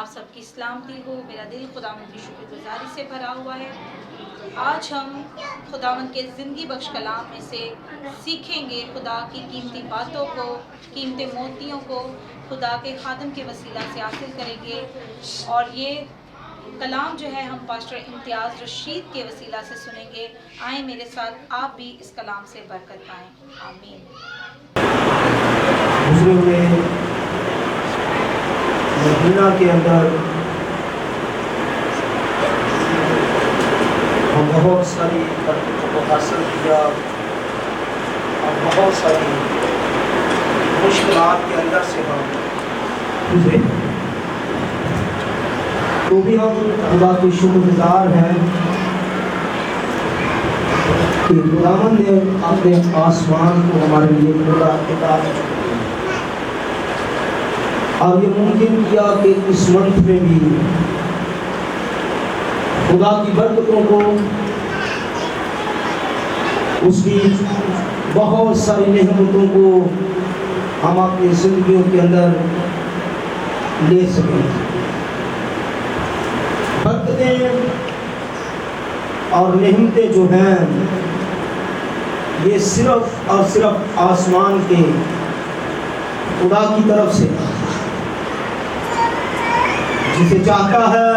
آپ سب کی سلامتی ہو۔ میرا دل خداوند کی شکر گزاری سے بھرا ہوا ہے۔ آج ہم خداوند کے زندگی بخش کلام میں سے سیکھیں گے خدا کی قیمتی باتوں کو، قیمتی موتیوں کو خدا کے خادم کے وسیلہ سے حاصل کریں گے، اور یہ کلام جو ہے ہم پاسٹر امتیاز رشید کے وسیلہ سے سنیں گے۔ آئیں میرے ساتھ آپ بھی اس کلام سے برکت پائیں۔ آمین۔ گزرے ہوئے مدینہ کے اندر ہم بہت ساری برکتوں کو حاصل کیا اور بہت ساری مشکلات کے اندر سے ہم گزرے، تو بھی ہم خدا کے شکر گزار ہیں کہ خداوند نے اپنے آسمان کو ہمارے لیے کھولا، کتاب اور یہ ممکن کیا کہ اس منتھ میں بھی خدا کی برکتوں کو، اس کی بہت ساری نعمتوں کو ہم اپنی زندگیوں کے اندر لے سکیں۔ برکتیں اور نعمتیں جو ہیں یہ صرف اور صرف آسمان کے خدا کی طرف سے، جسے چاہتا ہے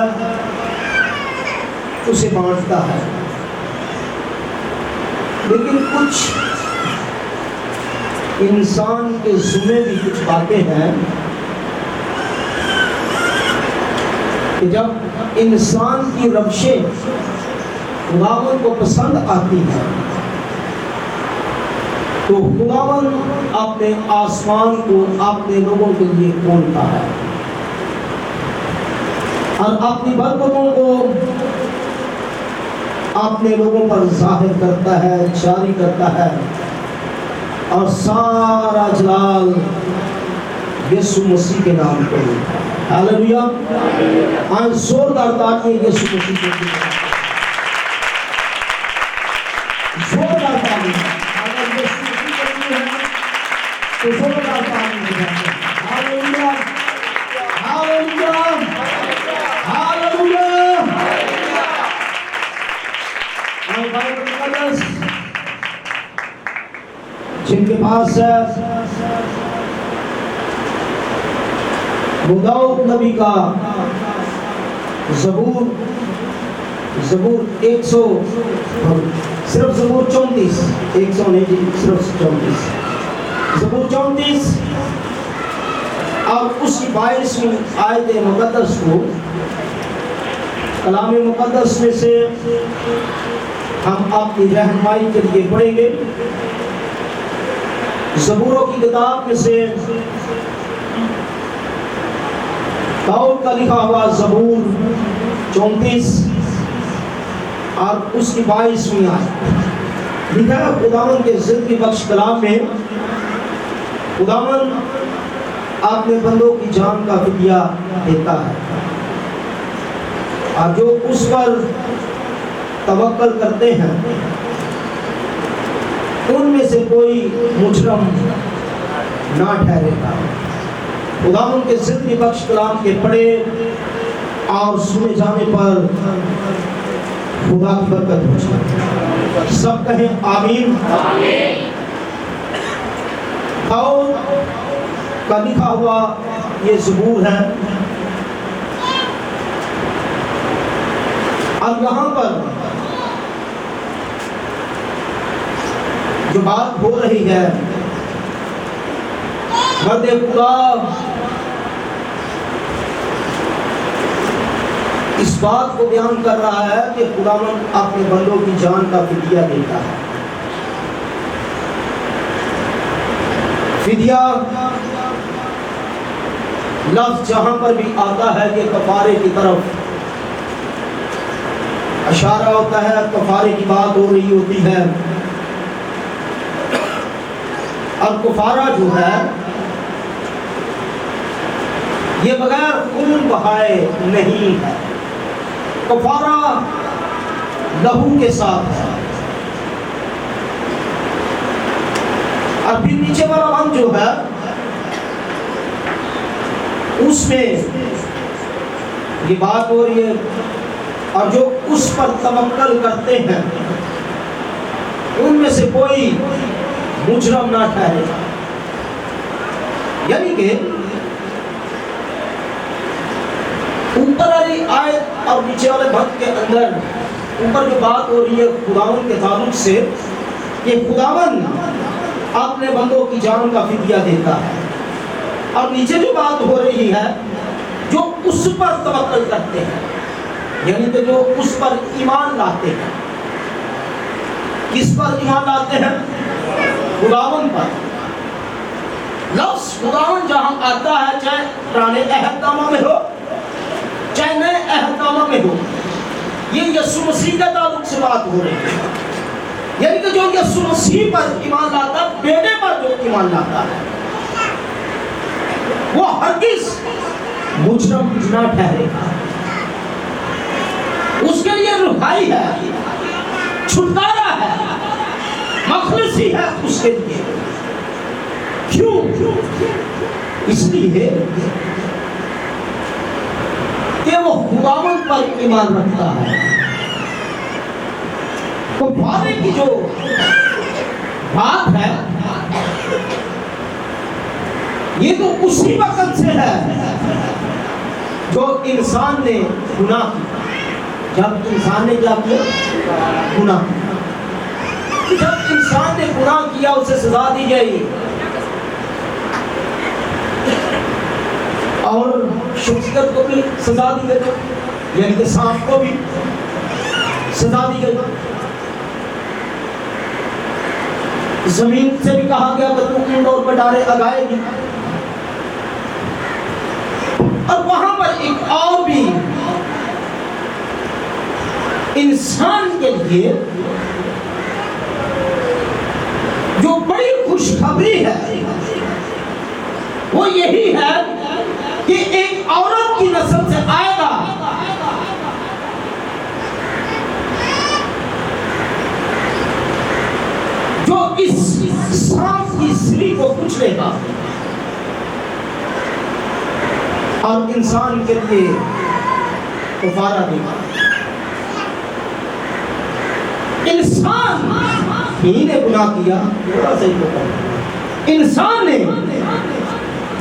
اسے بانٹتا ہے، لیکن کچھ انسان کے ذمے بھی کچھ باتیں ہیں کہ جب انسان کی روشیں خداوند کو پسند آتی ہے تو خداوند اپنے آسمان کو اپنے لوگوں کے لیے کھولتا ہے اور اپنی برکتوں کو اپنے لوگوں پر ظاہر کرتا ہے، جاری کرتا ہے، اور سارا جلال یسوع مسیح کے نام پہ۔ ہاللویا! آج زوردار تالیاں یسوع مسیح کے لیے، زوردار تالیاں اگر یسوع مسیح کے لیے ہے تو زوردار تالیاں بجائیں۔ ہاللویا! ہاللویا! ہاللویا! بائبل مقدس جن کے پاس ہے وہ داؤد نبی کا زبور 100 صرف زبور 34 100 نہیں جی، صرف 34 زبور 34 اور اس کی 22ویں آیت مقدس کو کلام مقدس میں سے ہم اپنی رہنمائی کے لیے پڑھیں گے۔ زبوروں کی کتاب میں سے داؤد کا لکھا ہوا زبور 34 اور اس کی 22ویں آیت لکھا ہے۔ خداوند کے زندگی بخش کلام میں خداوند اپنے بندوں کی جان کا فدیہ دیتا ہے، اور جو اس پر توکل کرتے ہیں ان میں سے کوئی مجرم نہ ٹھہرے گا۔ خداوند کے زندگی بخش کلام کے پڑھے اور سنے جانے پر خدا کی برکت ہو جائے۔ سب کہیں آمین۔ داؤد کا لکھا ہوا یہ زبور ہے، اور یہاں پر جو بات ہو رہی ہے مرد خدا اس بات کو بیان کر رہا ہے کہ خداوند اپنے بندوں کی جان کا فدیہ دیتا ہے۔ فدیہ لفظ جہاں پر بھی آتا ہے یہ کفارے کی طرف اشارہ ہوتا ہے، کفارے کی بات ہو رہی ہوتی ہے، اور کفارہ جو ہے یہ بغیر خون بہائے نہیں ہے، کفارہ لہو کے ساتھ ہے۔ اور پھر نیچے والا رنگ جو ہے اس میں یہ بات ہو رہی ہے، اور جو اس پر توکل کرتے ہیں ان میں سے کوئی مجرم نہ ٹھہرے گا. یعنی کہ اوپر والی آیت اور نیچے والے بند کے اندر اوپر جو بات ہو رہی ہے خداوند کے تعلق سے کہ خداوند اپنے بندوں کی جان کا فدیہ دیتا ہے، اور نیچے جو بات ہو رہی ہے جو اس پر توکل کرتے ہیں، یعنی کہ جو اس پر ایمان لاتے ہیں. کس پر ایمان لاتے ہیں؟ خداوند پر. لفظ خداوند جہاں آتا ہے، چاہے پرانے عہد نامہ میں ہو چاہے نئے عہد نامہ میں ہو، یہ یسوع مسیح کے تعلق سے بات ہو رہی ہے. یعنی کہ جو یسوع مسیح پر ایمان لاتا ہے، بیٹے پر جو ایمان لاتا ہے، وہ ہرگز مجرم نہ ٹھہرے گا. اس کے لیے رہائی ہے، چھٹکارا ہے، مخلصی ہے اس کے لیے. کیوں؟ اس لیے کہ وہ خداوند پر ایمان رکھتا ہے. کفارے کی جو بات ہے یہ تو اسی وقت سے ہے جو انسان نے گناہ کیا. جب انسان نے کیا کیا؟ گناہ. جب انسان نے گناہ کیا اسے سزا دی گئی، اور شخصیت کو بھی سزا دی گئی، یعنی کہ سانپ کو بھی سزا دی گئی. زمین سے بھی کہا گیا کہ تو اونٹ اور بٹارے اگائے گی. اور وہاں پر ایک اور بھی انسان کے لیے جو بڑی خوشخبری ہے وہ یہی ہے کہ ایک عورت کی نسل سے آئے گا جو اس سانپ کی سلی کو کچلے گا اور انسان کے لیے کفارہ دے گا. انسان ہی نے گناہ کیا، تھوڑا سا ہی ہوتا ہے. انسان نے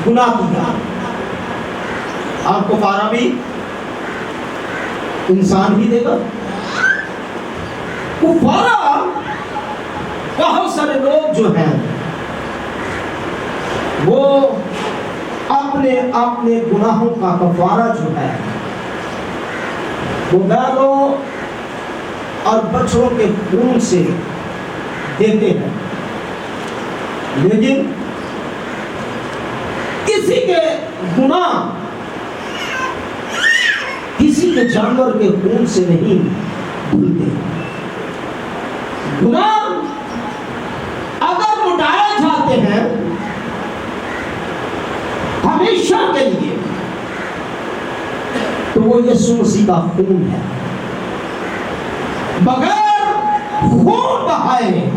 گناہ کیا اور کفارہ بھی انسان ہی دے گا. کفارہ بہت سارے لوگ جو ہیں وہ اپنے اپنے گناہوں کا کفارہ جو ہے وہ بیلوں اور بچڑوں کے خون سے دیتے ہیں. لیکن کسی کے گناہ کسی کے جانور کے خون سے نہیں دھلتے. گناہ اگر مٹائے جاتے ہیں ہمیشہ کے لیے تو وہ یسوع مسیح کا خون ہے. بغیر خون بہائے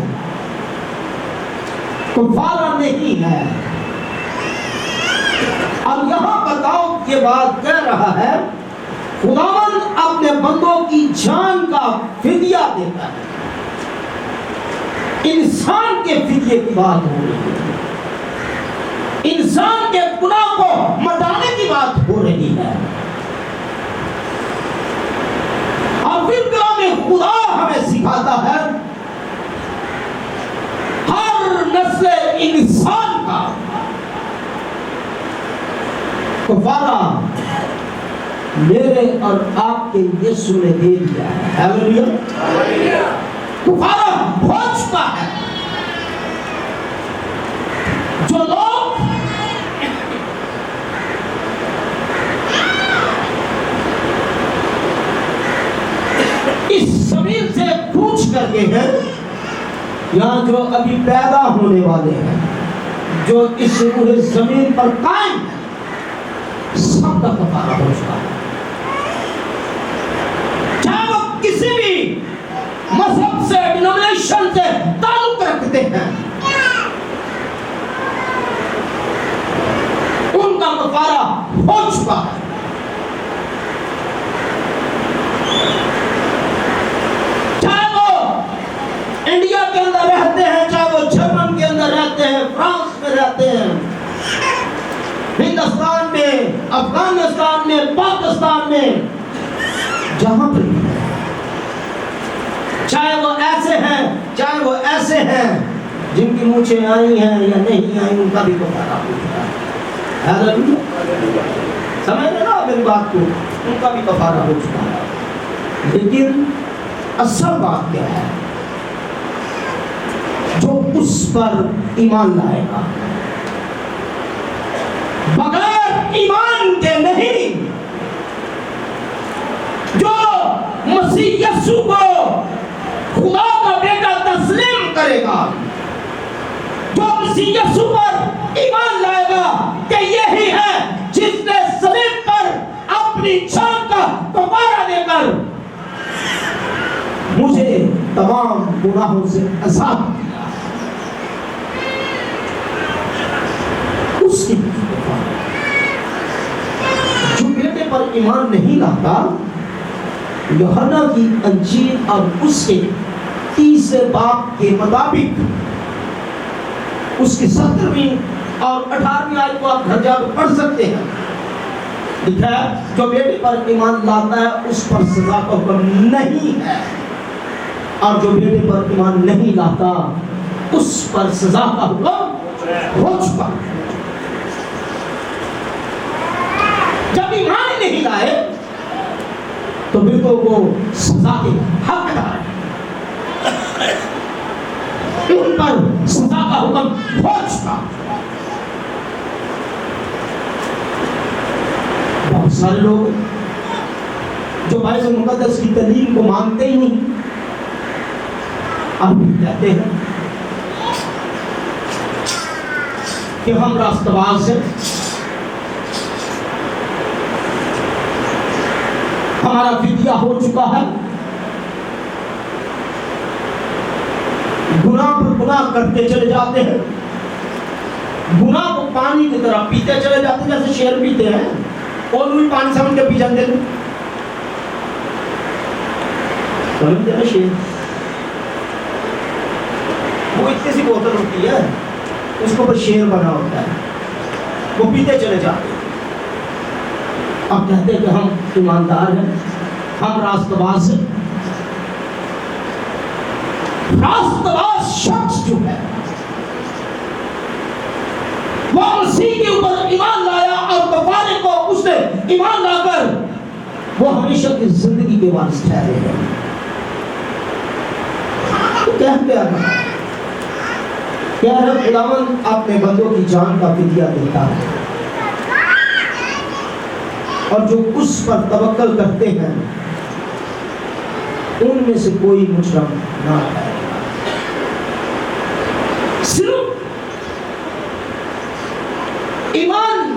کفارہ نہیں ہے. اب یہاں بتاؤ یہ بات کہہ رہا ہے خداوند اپنے بندوں کی جان کا فدیہ دیتا ہے. انسان کے فدیے کی بات ہو رہی ہے، انسان کے گناہ کو مٹانے کی بات ہو رہی ہے. اور پھر کلام خدا ہمیں سکھاتا ہے ہر نسل انسان کا کفارہ میرے اور آپ کے یسوع نے دے دیا ہے. ہیلیلویا. کفارہ ہو چکا ہے. جو لوگ اس زمین سے کوچ کر کے ہیں یا جو ابھی پیدا ہونے والے ہیں، جو اس روح زمین پر قائم ہے، سب کا کفارہ ہو چکا ہے. چاہے وہ کسی بھی مذہب سے، ڈینومینیشن سے تعلق رکھتے ہیں، ان کا کفارہ ہو چکا ہے. جاتے ہیں ہندوستان میں، افغانستان میں، پاکستان میں، جہاں پر چاہے وہ ایسے ہیں جن کی مونچھیں آئی ہیں یا نہیں آئی، ان کا بھی کفارہ ہوتا ہے۔ سمجھ رہے نا میری بات کو؟ ان کا بھی کفارہ ہو چکا ہے۔ لیکن اصل بات کیا ہے؟ جو اس پر ایمان لائے گا، بغیر ایمان کے نہیں، جو مسیح یسوع کو خدا کا بیٹا تسلیم کرے گا، جو مسیح یسوع پر ایمان لائے گا کہ یہی ہے جس نے صلیب پر اپنی جان کا کفارہ دے کر مجھے تمام گناہوں سے آزاد کیا، اس کی جو بیٹے پر ایمان نہیں لاتا، یوحنا کی انجیل اور اس کے 30 باب کے مطابق اس کی 17ویں اور 18ویں آیت کو آپ گھر جا کر پڑھ سکتے ہیں، لکھا ہے جو بیٹے پر ایمان لاتا ہے اس پر سزا کا حکم نہیں ہے، اور جو بیٹے پر ایمان نہیں لاتا اس پر سزا کا حکم ہو چکا۔ جب ایمان ہی نہیں لائے تو پھر تو وہ سزا کے حقدار ہیں، ان پر سزا کا حکم ہو چکا۔ بہت سارے لوگ جو بائبل مقدس کی تعلیم کو مانتے ہی نہیں، اب بھی کہتے ہیں کہ ہم راست باز ہیں، ہمارا فدیہ ہو چکا ہے، گناہ پر گناہ کرتے چلے جاتے ہیں، گناہ کو پانی کی طرح پیتے چلے جاتے ہیں، جیسے شیر پیتے ہیں اور وہی پانی سمجھ کے پی جاتے ہیں، سمجھتے ہیں شیر، وہ اتنی سی بوتل ہوتی ہے اس کو پر شیر بنا ہوتا ہے، وہ پیتے چلے جاتے ہیں۔ اب کہتے ہیں کہ ہم ایماندار ہیں، ہم راست باز ہیں۔ راست باز شخص جو ہے وہ مسیح کے اوپر ایمان لایا اور کفارے کو اس نے ایمان لا کر وہ ہمیشہ کی زندگی کے وارث ٹھہرے ہیں۔ تو کیا ہے خداوند اپنے بندوں کی جان کا فدیہ دیتا ہے، اور جو اس پر توکل کرتے ہیں ان میں سے کوئی مجرم نہ ہے۔ صرف ایمان،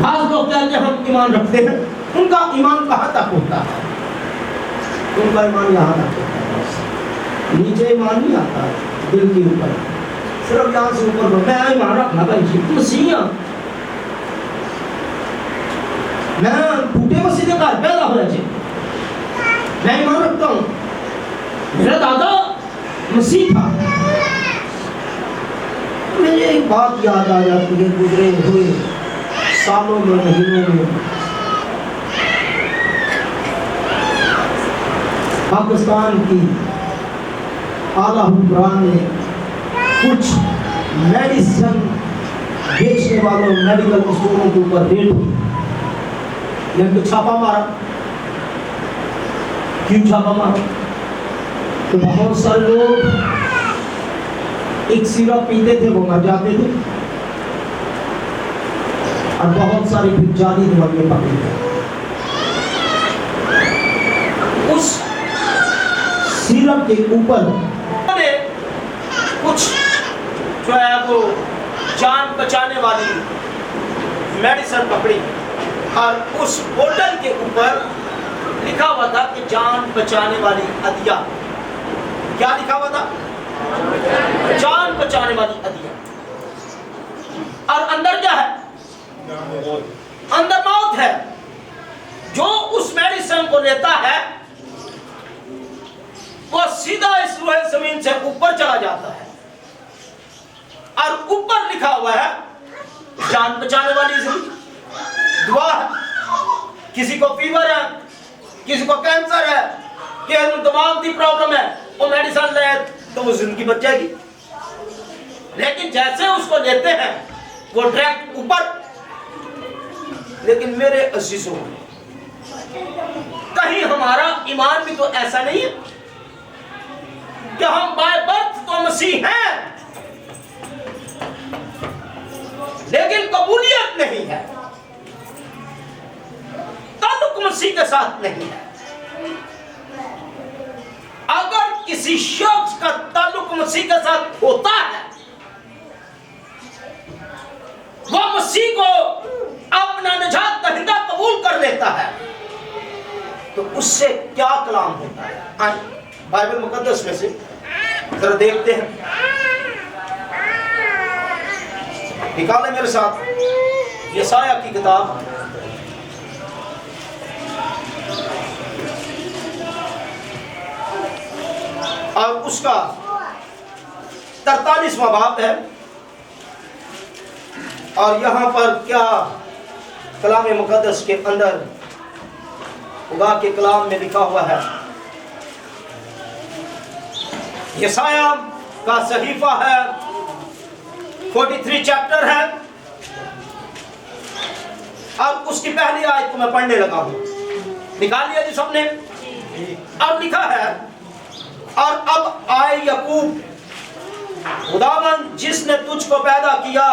بعض لوگ کہتے ہیں ہم ایمان رکھتے ہیں، ان کا ایمان کہاں تک ہوتا ہے؟ ان کا ایمان یہاں تک ہوتا ہے، نیچے ایمان نہیں آتا دل کے اوپر، صرف یہاں سے اوپر میں ایمان رکھنا بھائی مسیح، میں ٹوٹے مسیح کے گھر پیدا ہوا جی، میں ایمان رکھتا ہوں، میرا دادا مسیح تھا۔ مجھے ایک بات یاد آ جاتی ہے گزرے ہوئے سالوں میں، مہینوں میں، پاکستان کی اعلیٰ حکمران نے کچھ میڈیسن بیچنے والوں میڈیکل اسٹوروں کے اوپر ریڈ کی، لیکن چھاپا مارا۔ کیوں چھاپا مارا؟ تو بہت سارے لوگ ایک سیرپ پیتے تھے وہ مر جاتے تھے، اور بہت سارے پھر جعلی دوائیں پکڑی گئے۔ اس سیرپ کے اوپر کچھ جو ہے وہ جان بچانے والی میڈیسن پکڑی، اور اس بوتل کے اوپر لکھا ہوا تھا کہ جان بچانے والی ادویہ۔ کیا لکھا ہوا تھا؟ جان بچانے والی ادویہ۔ اور اندر کیا ہے؟ اندر موت ہے۔ جو اس میڈیسن کو لیتا ہے وہ سیدھا اس روح زمین سے اوپر چلا جاتا ہے۔ اور اوپر لکھا ہوا ہے جان بچانے والی زندگی، دعا ہے. کسی کو فیور ہے، کسی کو کینسر ہے، کسی کو دماغ کی پرابلم ہے، وہ میڈیسن لے تو وہ زندگی بچ جائے گی. لیکن جیسے اس کو لیتے ہیں وہ ڈائریکٹ اوپر. لیکن میرے عزیزوں، کہیں ہمارا ایمان بھی تو ایسا نہیں ہے کہ ہم بائی برتھ تو مسیح ہیں لیکن قبولیت نہیں ہے، تعلق مسیح کے ساتھ نہیں ہے. اگر کسی شخص کا تعلق مسیح کے ساتھ ہوتا ہے، وہ مسیح کو اپنا نجات دہندہ قبول کر لیتا ہے، تو اس سے کیا کلام ہوتا ہے؟ آئیں بائبل مقدس میں سے ذرا دیکھتے ہیں. نکالیں میرے ساتھ یسایہ کی کتاب اور اس کا 43واں باب ہے. اور یہاں پر کیا کلام مقدس کے اندر خدا کے کلام میں لکھا ہوا ہے. یسایہ کا صحیفہ ہے 43 چیپٹر ہے اور اس کی پہلی آیت کو میں پڑھنے لگا ہوں. نکال لیا جی سب نے؟ اور لکھا ہے، اور اب آئے یعقوب، خداوند جس نے تجھ کو پیدا کیا،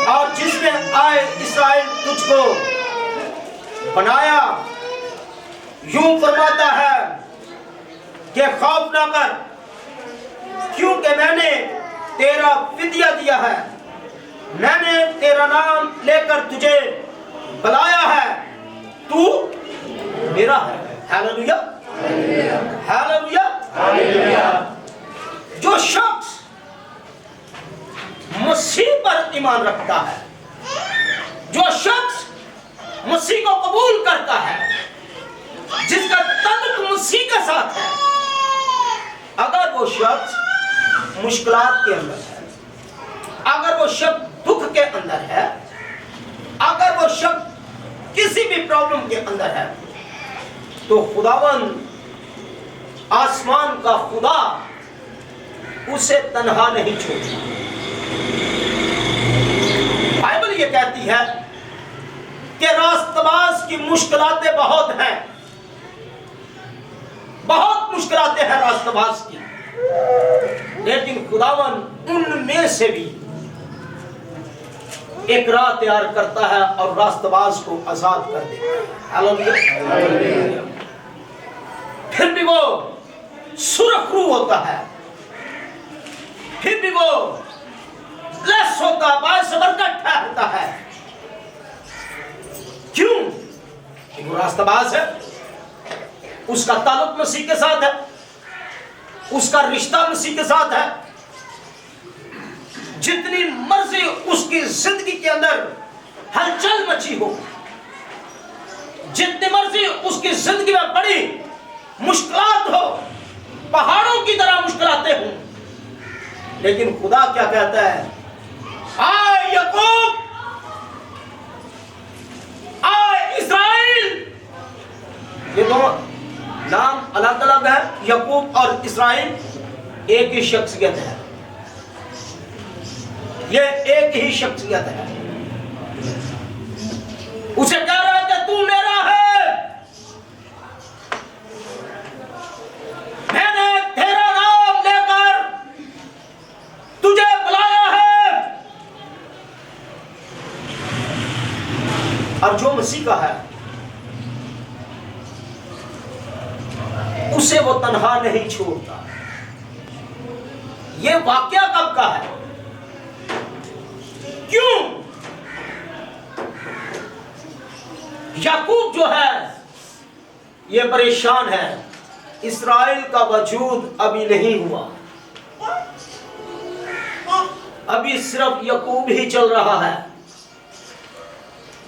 اور جس نے آئے اسرائیل تجھ کو بنایا، یوں فرماتا ہے کہ خوف نہ کر، کیونکہ میں نے تیرا فدیہ دیا ہے، میں نے تیرا نام لے کر تجھے بلایا ہے، تو میرا ہے. Hallelujah hallelujah. جو شخص مسیح پر ایمان رکھتا ہے، جو شخص مسیح کو قبول کرتا ہے، جس کا تعلق مسیح کے ساتھ ہے، اگر وہ شخص مشکلات کے اندر ہے، اگر وہ شخص دکھ کے اندر ہے، اگر وہ شخص کسی بھی پرابلم کے اندر ہے، تو خداوند آسمان کا خدا اسے تنہا نہیں چھوڑتا. بائبل یہ کہتی ہے کہ راست باز کی مشکلاتیں بہت ہیں، بہت مشکلاتیں ہیں راست باز کی، لیکن خداوند ان میں سے بھی ایک راہ تیار کرتا ہے اور راست باز کو آزاد کر دیتا ہے. ہاللویا. پھر بھی وہ سرخ روح ہوتا ہے، پھر بھی وہ بلیس ہوتا ہے، باعث برکت ٹھہرتا ہے. کیوں؟ کہ وہ راستہ باز ہے، اس کا تعلق مسیح کے ساتھ ہے، اس کا رشتہ مسیح کے ساتھ ہے. جتنی مرضی اس کی زندگی کے اندر ہلچل مچی ہو، جتنی مرضی اس کی زندگی میں بڑی مشکلات ہو، پہاڑوں کی طرح مشکلاتیں ہوں، لیکن خدا کیا کہتا ہے؟ آئے یعقوب، آئے اسرائیل. یہ دونوں نام الگ الگ ہے، یعقوب اور اسرائیل ایک ہی شخصیت ہے، یہ ایک ہی شخصیت ہے. اسے کہہ رہا ہے کہ تو میرا ہے، میں نے تیرا نام لے کر تجھے بلایا ہے. اور جو مسیح کا ہے اسے وہ تنہا نہیں چھوڑتا. یہ واقعہ کب کا ہے؟ کیوں؟ یعقوب جو ہے یہ پریشان ہے، اسرائیل کا وجود ابھی نہیں ہوا، ابھی صرف یعقوب ہی چل رہا ہے.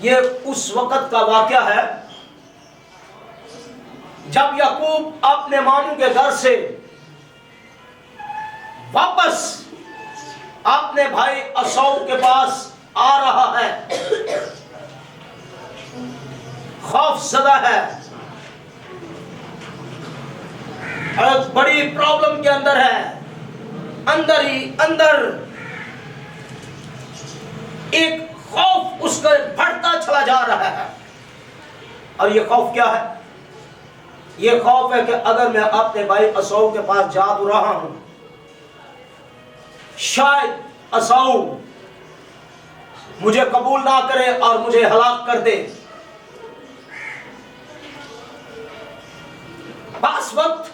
یہ اس وقت کا واقعہ ہے جب یعقوب اپنے ماموں کے گھر سے واپس اپنے بھائی اسو کے پاس آ رہا ہے، خوف زدہ ہے، ایک بڑی پرابلم کے اندر ہے، اندر ہی اندر ایک خوف اس کا بڑھتا چلا جا رہا ہے۔ اور یہ خوف کیا ہے؟ یہ خوف ہے کہ اگر میں اپنے بھائی اسو کے پاس جا تو رہا ہوں، شاید اسو مجھے قبول نہ کرے اور مجھے ہلاک کر دے۔ بعض وقت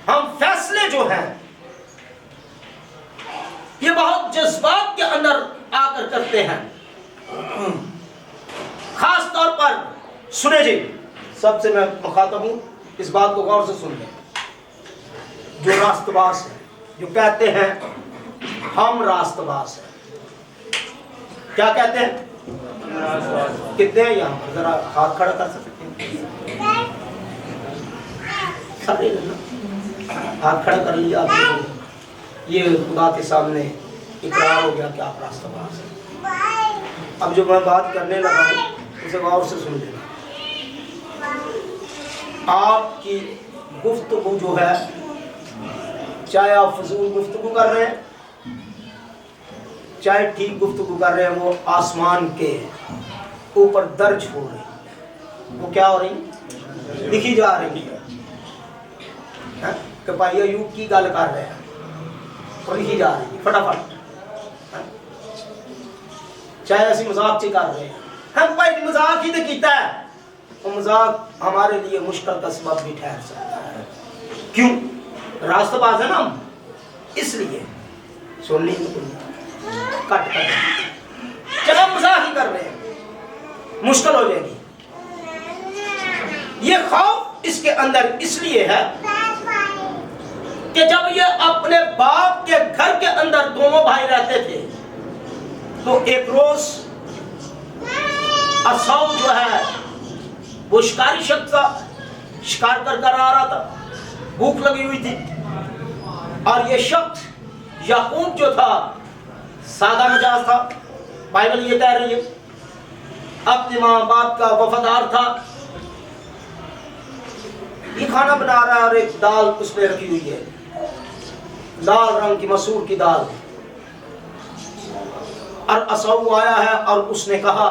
ہم فیصلے جو ہیں یہ بہت جذبات کے اندر آ کر کرتے ہیں، خاص طور پر سنیں جی، سب سے میں مخاطب ہوں، اس بات کو غور سے سن لیں۔ جو راست باز ہیں، جو کہتے ہیں ہم راست باز ہیں، کیا کہتے ہیں؟ کتنے ہیں یہاں پر؟ ذرا ہاتھ کھڑا کر سکتے ہیں؟ سارے ہاتھ کھڑا کر لیا آپ نے؟ یہ خدا کے سامنے اقرار ہو گیا کہ آپ راستہ باز ہیں۔ اب جو میں بات کرنے لگا ہوں اسے غور سے سن لینا۔ آپ کی گفتگو جو ہے، چاہے آپ فضول گفتگو کر رہے ہیں چاہے ٹھیک گفتگو کر رہے ہیں، وہ آسمان کے اوپر درج ہو رہی، وہ کیا ہو رہی؟ لکھی جا رہی ہے کہ بھائی ایوب کی گل کر رہے ہیں، وہ لکھی جا رہی ہے فٹافٹ۔ چاہے ایسی مذاق چی کر رہے ہیں، ہم بھائی مذاق ہی تو کیتا ہے، وہ مذاق ہمارے لیے مشکل کا سبب بھی ٹھہر سکتا ہے۔ کیوں؟ راست باز ہے نا ہم، اس لیے سن لی کٹ کر چلو مذاق ہی کر رہے ہیں، مشکل ہو جائے گی۔ یہ خوف اس کے اندر اس لیے ہے کہ جب یہ اپنے باپ کے گھر کے اندر دونوں بھائی رہتے تھے تو ایک روز اسو جو ہے وہ شکاری شخص تھا، شکار کر کر آ رہا تھا، بھوک لگی ہوئی تھی، اور یہ شخص یعقوب جو تھا سادہ مزاج تھا، بائبل یہ کہہ رہی ہے، اپنے ماں باپ کا وفادار تھا۔ یہ کھانا بنا رہا ہے اور ایک دال اس میں رکھی ہوئی ہے، لال رنگ کی مسور کی دال، اور اسو آیا ہے اور اس نے کہا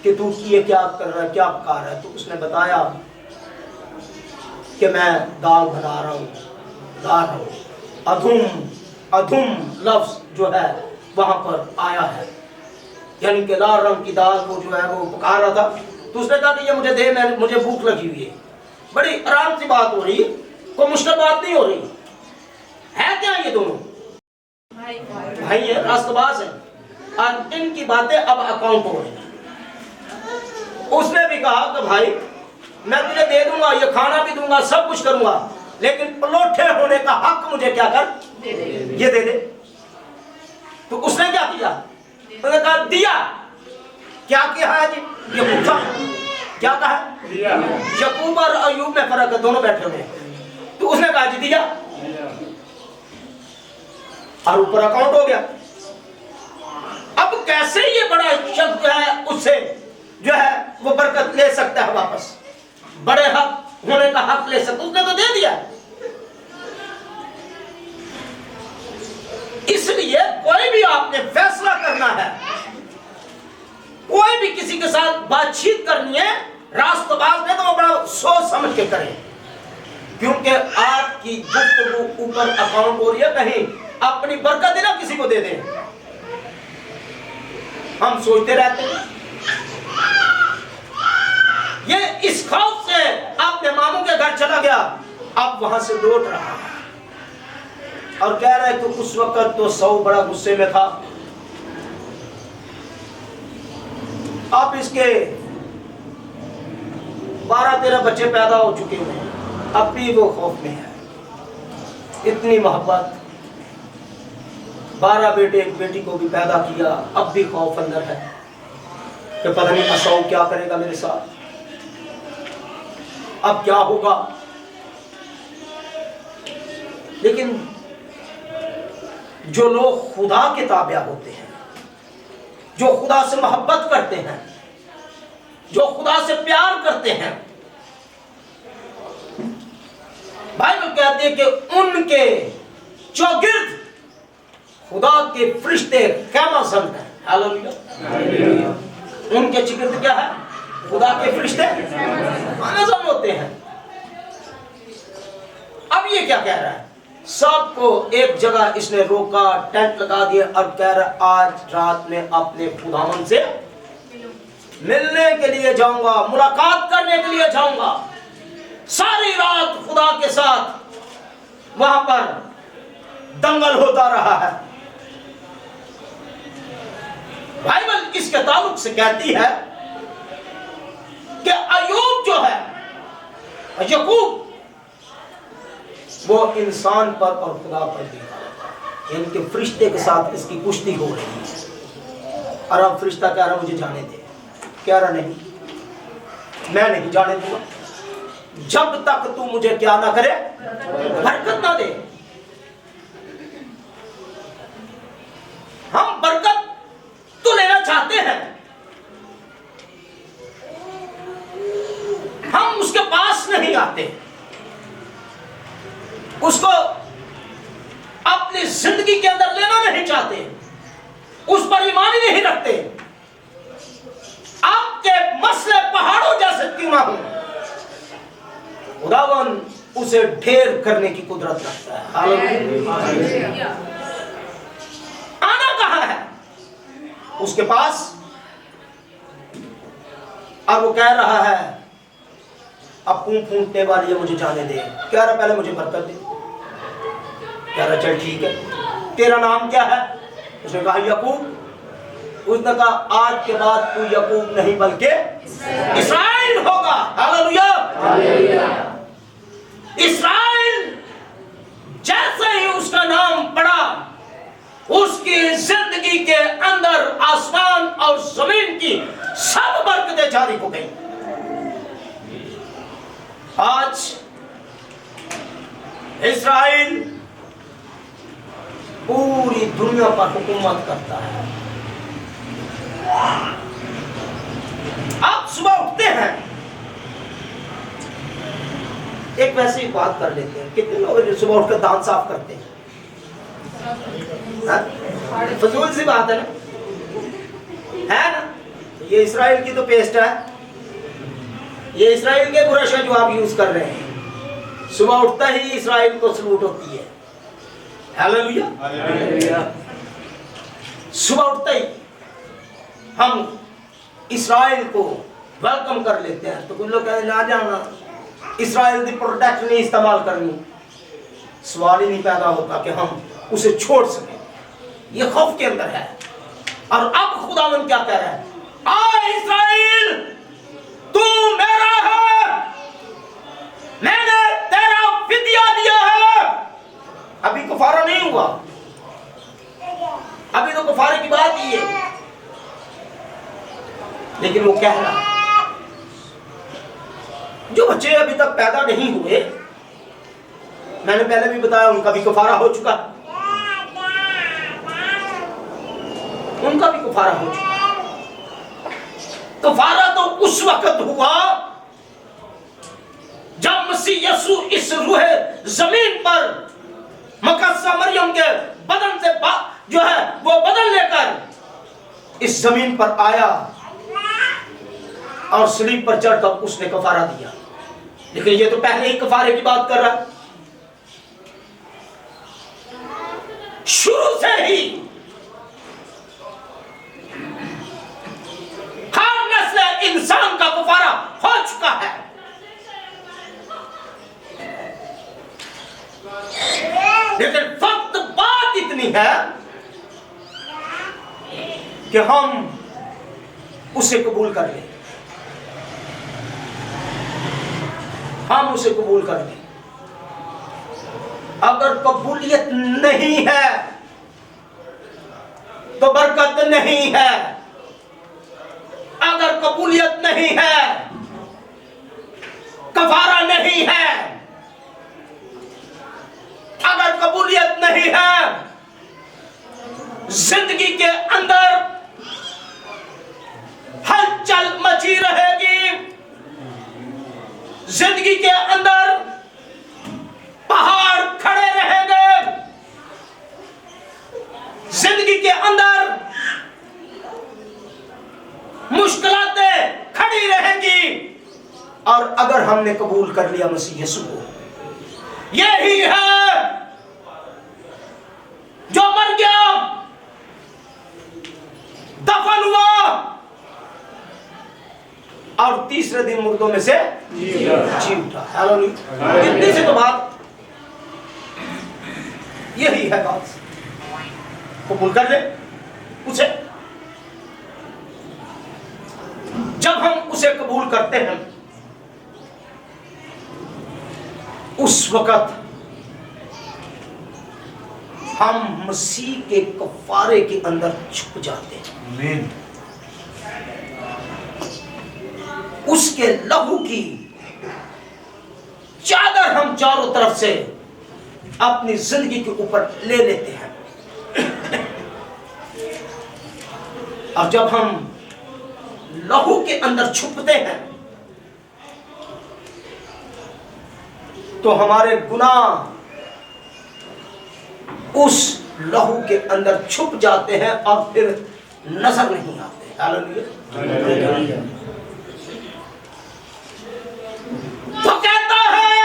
کہ تو یہ کیا کر رہا ہے، کیا پکا رہا ہے؟ تو اس نے بتایا کہ میں دال بنا رہا ہوں، لا رہا ہوں۔ ادھم لفظ جو ہے وہاں پر آیا ہے، یعنی کہ لال رنگ کی دال وہ جو ہے وہ پکا رہا تھا۔ تو اس نے کہا کہ یہ مجھے دے، مجھے بھوک لگی ہوئی ہے۔ بڑی آرام سی بات ہو رہی ہے، کوئی مشکل بات نہیں ہو رہی ہے۔ کیا یہ دونوں بھائی ہیں، راست باز ہیں، اور ان کی باتیں اب اکاؤنٹ ہو رہی ہیں۔ اس نے بھی کہا کہ بھائی میں تجھے دے دوں گا، یہ کھانا بھی دوں گا، سب کچھ کروں گا، لیکن پلوٹھے ہونے کا حق مجھے کیا کر، یہ دے دے۔ تو اس نے کیا کیا؟ اس نے کہا دیا۔ کیا کیا ہے جی؟ یہ پوچھا کیا کہا؟ یعقوب اور ایوب میں فرق ہے، دونوں بیٹھے ہوئے ہیں۔ تو اس نے کہا جی دیا، اور اوپر اکاؤنٹ ہو گیا۔ اب کیسے یہ بڑا شخص جو ہے اس سے جو ہے وہ برکت لے سکتا ہے واپس، بڑے حق ہونے کا حق لے سکتا؟ اس نے تو دے دیا۔ اس لیے کوئی بھی آپ نے فیصلہ کرنا ہے، کوئی بھی کسی کے ساتھ بات چیت کرنی ہے، راست باز میں تو وہ بڑا سوچ سمجھ کے کریں، کیونکہ آپ کی گفتگو اوپر اکاؤنٹ ہو رہی ہے، کہیں اپنی برکت نہ کسی کو دے دیں۔ ہم سوچتے رہتے ہیں۔ یہ اس خوف سے اپنے ماموں کے گھر چلا گیا، اب وہاں سے لوٹ رہا ہے اور کہہ رہا ہے کہ اس وقت تو سو بڑا غصے میں تھا، اب اس کے 12-13 بچے پیدا ہو چکے ہیں، اب بھی وہ خوف میں ہے۔ اتنی محبت، 12 بیٹے ایک بیٹی کو بھی پیدا کیا، اب بھی خوف اندر ہے کہ پتہ نہیں اسو کیا کرے گا میرے ساتھ، اب کیا ہوگا۔ لیکن جو لوگ خدا کے تابع ہوتے ہیں، جو خدا سے محبت کرتے ہیں، جو خدا سے پیار کرتے ہیں، بائبل کہتے ہیں کہ ان کے چوگرد خدا کے فرشتے خیمہ زن ہیں. ہاللیلویہ. ان کے چوگرد کیا ہے؟ خدا کے فرشتے خیمہ زن ہوتے ہیں. اب یہ کیا کہہ رہا ہے؟ سب کو ایک جگہ اس نے روکا، ٹینٹ لگا دیا اور کہہ رہا آج رات میں اپنے خداوند سے ملنے کے لیے جاؤں گا، ملاقات کرنے کے لیے جاؤں گا. ساری رات خدا کے ساتھ وہاں پر دنگل ہوتا رہا ہے. بائبل اس کے تعلق سے کہتی ہے کہ ایوب جو ہے، یعقوب، وہ انسان پر اور خدا پر بھی ان کے فرشتے کے ساتھ اس کی کشتی ہو رہی ہے. اور اب فرشتہ کہہ رہا مجھے جانے دے. کہہ رہا نہیں، میں نہیں جانے دوں گا جب تک تو مجھے کیا نہ کرے، برکت نہ دے. ہم برکت تو لینا چاہتے ہیں، ہم اس کے پاس نہیں آتے، اس کو اپنی زندگی کے اندر لینا نہیں چاہتے، اس پر ایمان ہی نہیں رکھتے. آپ کے مسئلے پہاڑوں جیسے کیوں نہ ہوں، خداوند اسے ڈھیر کرنے کی قدرت رکھتا ہے. ہاللیلویہ. آنا کہاں ہے؟ اس کے پاس. اور وہ کہہ رہا ہے اب پھونٹنے والی ہے، مجھے جانے دے. کہہ رہا پہلے مجھے برکت دے. کہہ رہا چل ٹھیک ہے، تیرا نام کیا ہے؟ اس نے کہا یعقوب. اس نے کہا آج کے بعد تو یعقوب نہیں بلکہ اسرائیل ہوگا. ہاللیلویہ. اسرائیل جیسے ہی اس کا نام پڑا، اس کی زندگی کے اندر آسمان اور زمین کی سب برکتیں جاری ہو گئی. آج اسرائیل پوری دنیا پر حکومت کرتا ہے. آپ صبح اٹھتے ہیں، ایک ویسے ہی بات کر لیتے ہیں. کتنے لوگ جو صبح اٹھ کر دانت صاف کرتے ہیں؟ فضول سی بات ہے نا. یہ اسرائیل کی تو پیسٹ ہے، یہ اسرائیل کے برش ہے جو آپ یوز کر رہے ہیں. صبح اٹھتا ہی اسرائیل کو سلوٹ ہوتی ہے. ہاللیلویہ. صبح اٹھتا ہی ہم اسرائیل کو ویلکم کر لیتے ہیں. تو کچھ لوگ کہتے ہیں نہ جانا، اسرائیل دی پروڈکٹ نہیں استعمال کرنی. سوال ہی نہیں پیدا ہوتا کہ ہم اسے چھوڑ سکیں. یہ خوف کے اندر ہے. اور اب خداوند کیا کہہ رہا ہے؟ آ اسرائیل، تو میرا ہے، میں نے تیرا فدیہ دیا ہے. ابھی کفارہ نہیں ہوا، ابھی تو کفارے کی بات ہی ہے. لیکن وہ کہہ رہا جو بچے ابھی تک پیدا نہیں ہوئے، میں نے پہلے بھی بتایا ان کا بھی کفارہ ہو چکا، ان کا بھی کفارہ ہو چکا. کفارہ تو اس وقت ہوا جب مسیح یسوع اس روح زمین پر مقدسہ مریم کے بدن سے جو ہے وہ بدن لے کر اس زمین پر آیا اور صلیب پر چڑھ کر اس نے کفارہ دیا. لیکن یہ تو پہلے ہی کفارے کی بات کر رہا ہے. شروع سے ہی ہر نسل انسان کا کفارہ ہو چکا ہے. لیکن فقط بات اتنی ہے کہ ہم اسے قبول کر لیں. ہم اسے قبول کر لیں. اگر قبولیت نہیں ہے تو برکت نہیں ہے. اگر قبولیت نہیں ہے، کفارہ نہیں ہے. اگر قبولیت نہیں ہے، जिंदगी के अंदर हलचल मची रहेगी, जिंदगी के अंदर पहाड़ खड़े रहेंगे, जिंदगी के अंदर मुश्किलातें खड़ी रहेंगी। और अगर हमने कबूल कर लिया मसीह यीशु को, यही है जो मर गया, दफन हुआ और तीसरे दिन मुर्दों में से जी उठा। हालेलुया। इतनी सी तो बात, यही है बात। कबूल कर ले उसे। जब हम उसे कबूल करते हैं, उस वक्त हम मसीह के कफारे के अंदर छुप जाते हैं। आमीन। उसके लहू की चादर हम चारों तरफ से अपनी जिंदगी के ऊपर ले लेते हैं। और जब हम लहू के अंदर छुपते हैं तो हमारे गुनाह उस लहू के अंदर छुप जाते हैं और फिर नजर नहीं आते। हालेलुया। तो कहता है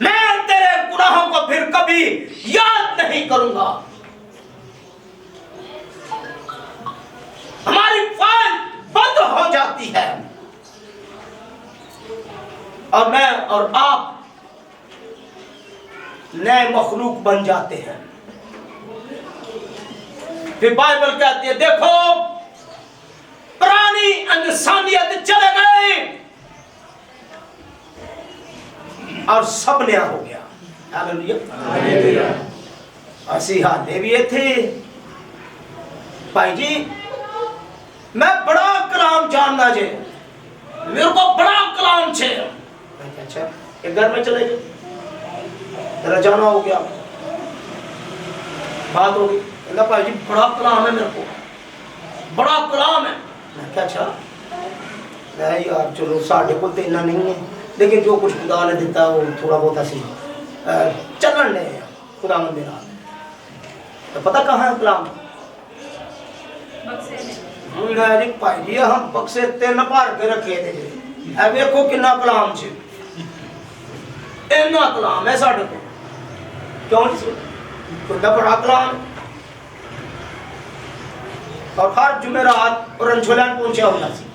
मैं तेरे गुनाहों को फिर कभी याद नहीं करूंगा। हमारी फाइल बंद हो जाती है और मैं और आप नए मखलूक बन जाते हैं। फिर बाइबल कहती है देखो पुरानी इंसानियत चले गई और सब नया हो गया। हालेलुया। ऐसी हालत भी ये थी भाई जी, मैं बड़ा कलाम जानना जे, मेरे को बड़ा कलाम छे। अच्छा एक घर में चले गए, तेरा जाना हो गया, बात होगी, कहता भाई जी बड़ा कलाम है मेरे को, बड़ा कलाम है। मैं क्या अच्छा नहीं यार चलो साढ़े को तो इतना नहीं है, लेकिन जो कुछ खुदा ने देता वो थोड़ा बहुत ऐसी चलन ले खुदा ने मेरा। तो पता कहाँ है कलाम? भाई जी हम बक्से 3 भर के रखे थे, देखो कितना कलाम छे, इतना कलाम है साढ़े को, क्यों नहीं बड़ा कलाम। और हर जुमेरात और रंझोलन पहुंचा होता सी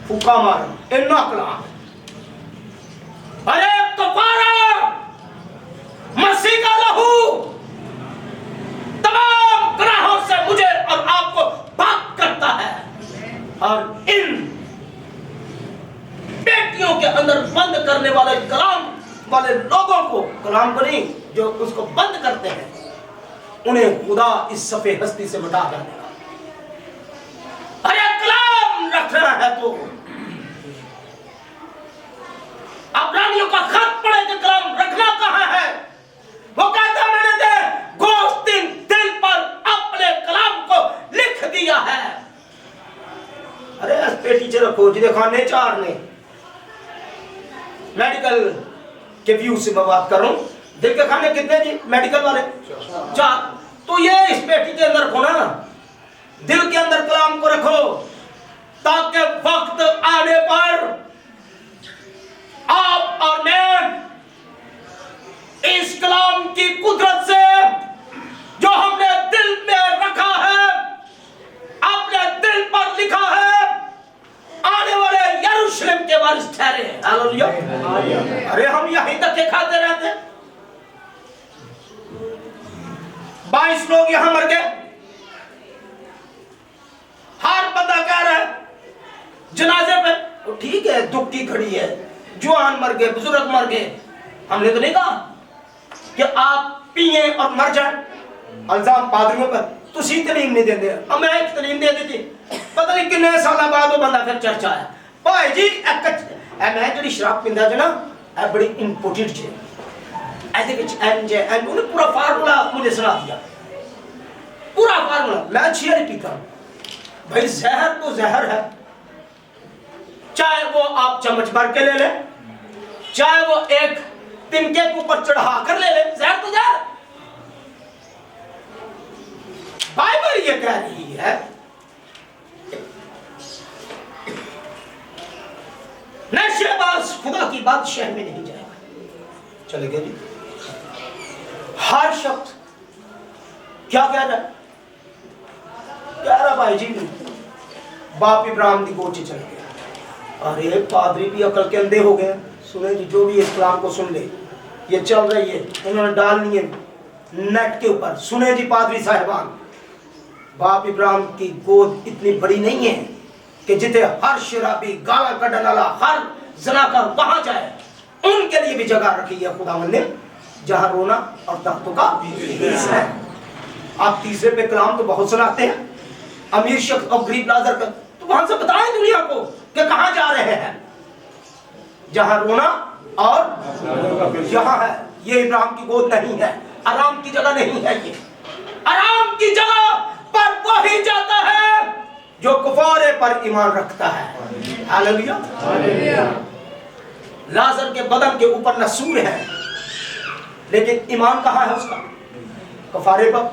फूका मार इतना कलाम। अरे कफारा मसीह का लहू तमाम गुनाहों से मुझे और आपको पाक करता है। और इन बेटियों के अंदर बंद करने वाले कलाम वाले लोगों को, कलाम को नहीं, जो उसको बंद करते हैं, उन्हें खुदा इस सफेद हस्ती से मिटा कर देगा। अरे कलाम रखना है तो अब्रानियों का खत पढ़े कि कलाम रखना कहाँ है? वो कहता मैंने दे गोश्तिन दिल पर अपने कलाम को लिख दिया है। अरे इस पेटी च रखो जिदे खाने 4 ने। मेडिकल के व्यू से मैं बात कर रहा हूँ, दिल के खाने कितने जी मेडिकल वाले? 4। तो ये इस पेटी के अंदर रखो ना, दिल के अंदर कलाम को रखो, ताकि वक्त आने पर आप और मैं इस कलाम की कुदरत से जो हमने दिल में रखा है, अपने दिल पर लिखा है, आने वाले यरूशलेम के वारिस ठहरे। हालेलुया। अरे हम यहीं तक के खाते रहते, 22 लोग यहां मर गए, हर बंदा कह रहा है जनाजे पे तो ठीक है दुख की घड़ी है, जवान मर गए, बुजुर्ग मर गए। हमने तो नहीं कहा कि आप पिए और मर जाए, अल्जाम पादरियों पर तुसी तलीम नहीं देते, अब मैं एक तलीम दे दी थी, पता नहीं कितने साल बाद वो बंदा फिर चर्चा आया भाई जी मैं जी शराब पींदा ना बड़ी इंपोर्टेंट है, पूरा फार्मूला मुझे सुना दिया, मैं छिया नहीं पीता। भाई जहर तो जहर है, चाहे वो आप चम्मच भर के ले ले, चाहे वो एक तिनके के ऊपर चढ़ा कर ले ले, जहर तो जहर। बाइबल ये कह रही है नशेबाज खुदा की बादशाह में नहीं जाएगा। चले गए जी। हर शब्द क्या कह रहा है? कह रहा भाई जी बाप इब्राहिम की गोद चल गया। अरे पादरी भी अकल के अंधे हो गए। सुने जी, जो भी इस्लाम को सुन ले, ये चल रही है, उन्होंने डालनी है नेट के ऊपर। सुने जी पादरी साहिबान, बाप इब्राहिम की गोद इतनी बड़ी नहीं है कि जिथे हर शराबी गाला कढ़ने वाला हर ज़नाकार वहां जाए। उनके लिए भी जगह रखी है खुदावंद ने, जहां रोना और दांतों का है। आप तीसरे पे कलाम तो बहुत सुनाते हैं, अमीर शख्स और गरीब लाजर का, तो वहां से बताएं दुनिया को कि कहां जा रहे हैं, जहां रोना और यहां है। ये इब्राहिम की गोद नहीं है, आराम की जगह नहीं है। ये आराम की जगह पर वही जाता है जो कुफारे पर ईमान रखता है। हालेलुया। लाजर के बदन के ऊपर नसूर है, लेकिन ईमान कहाँ है उसका? कफारे पर।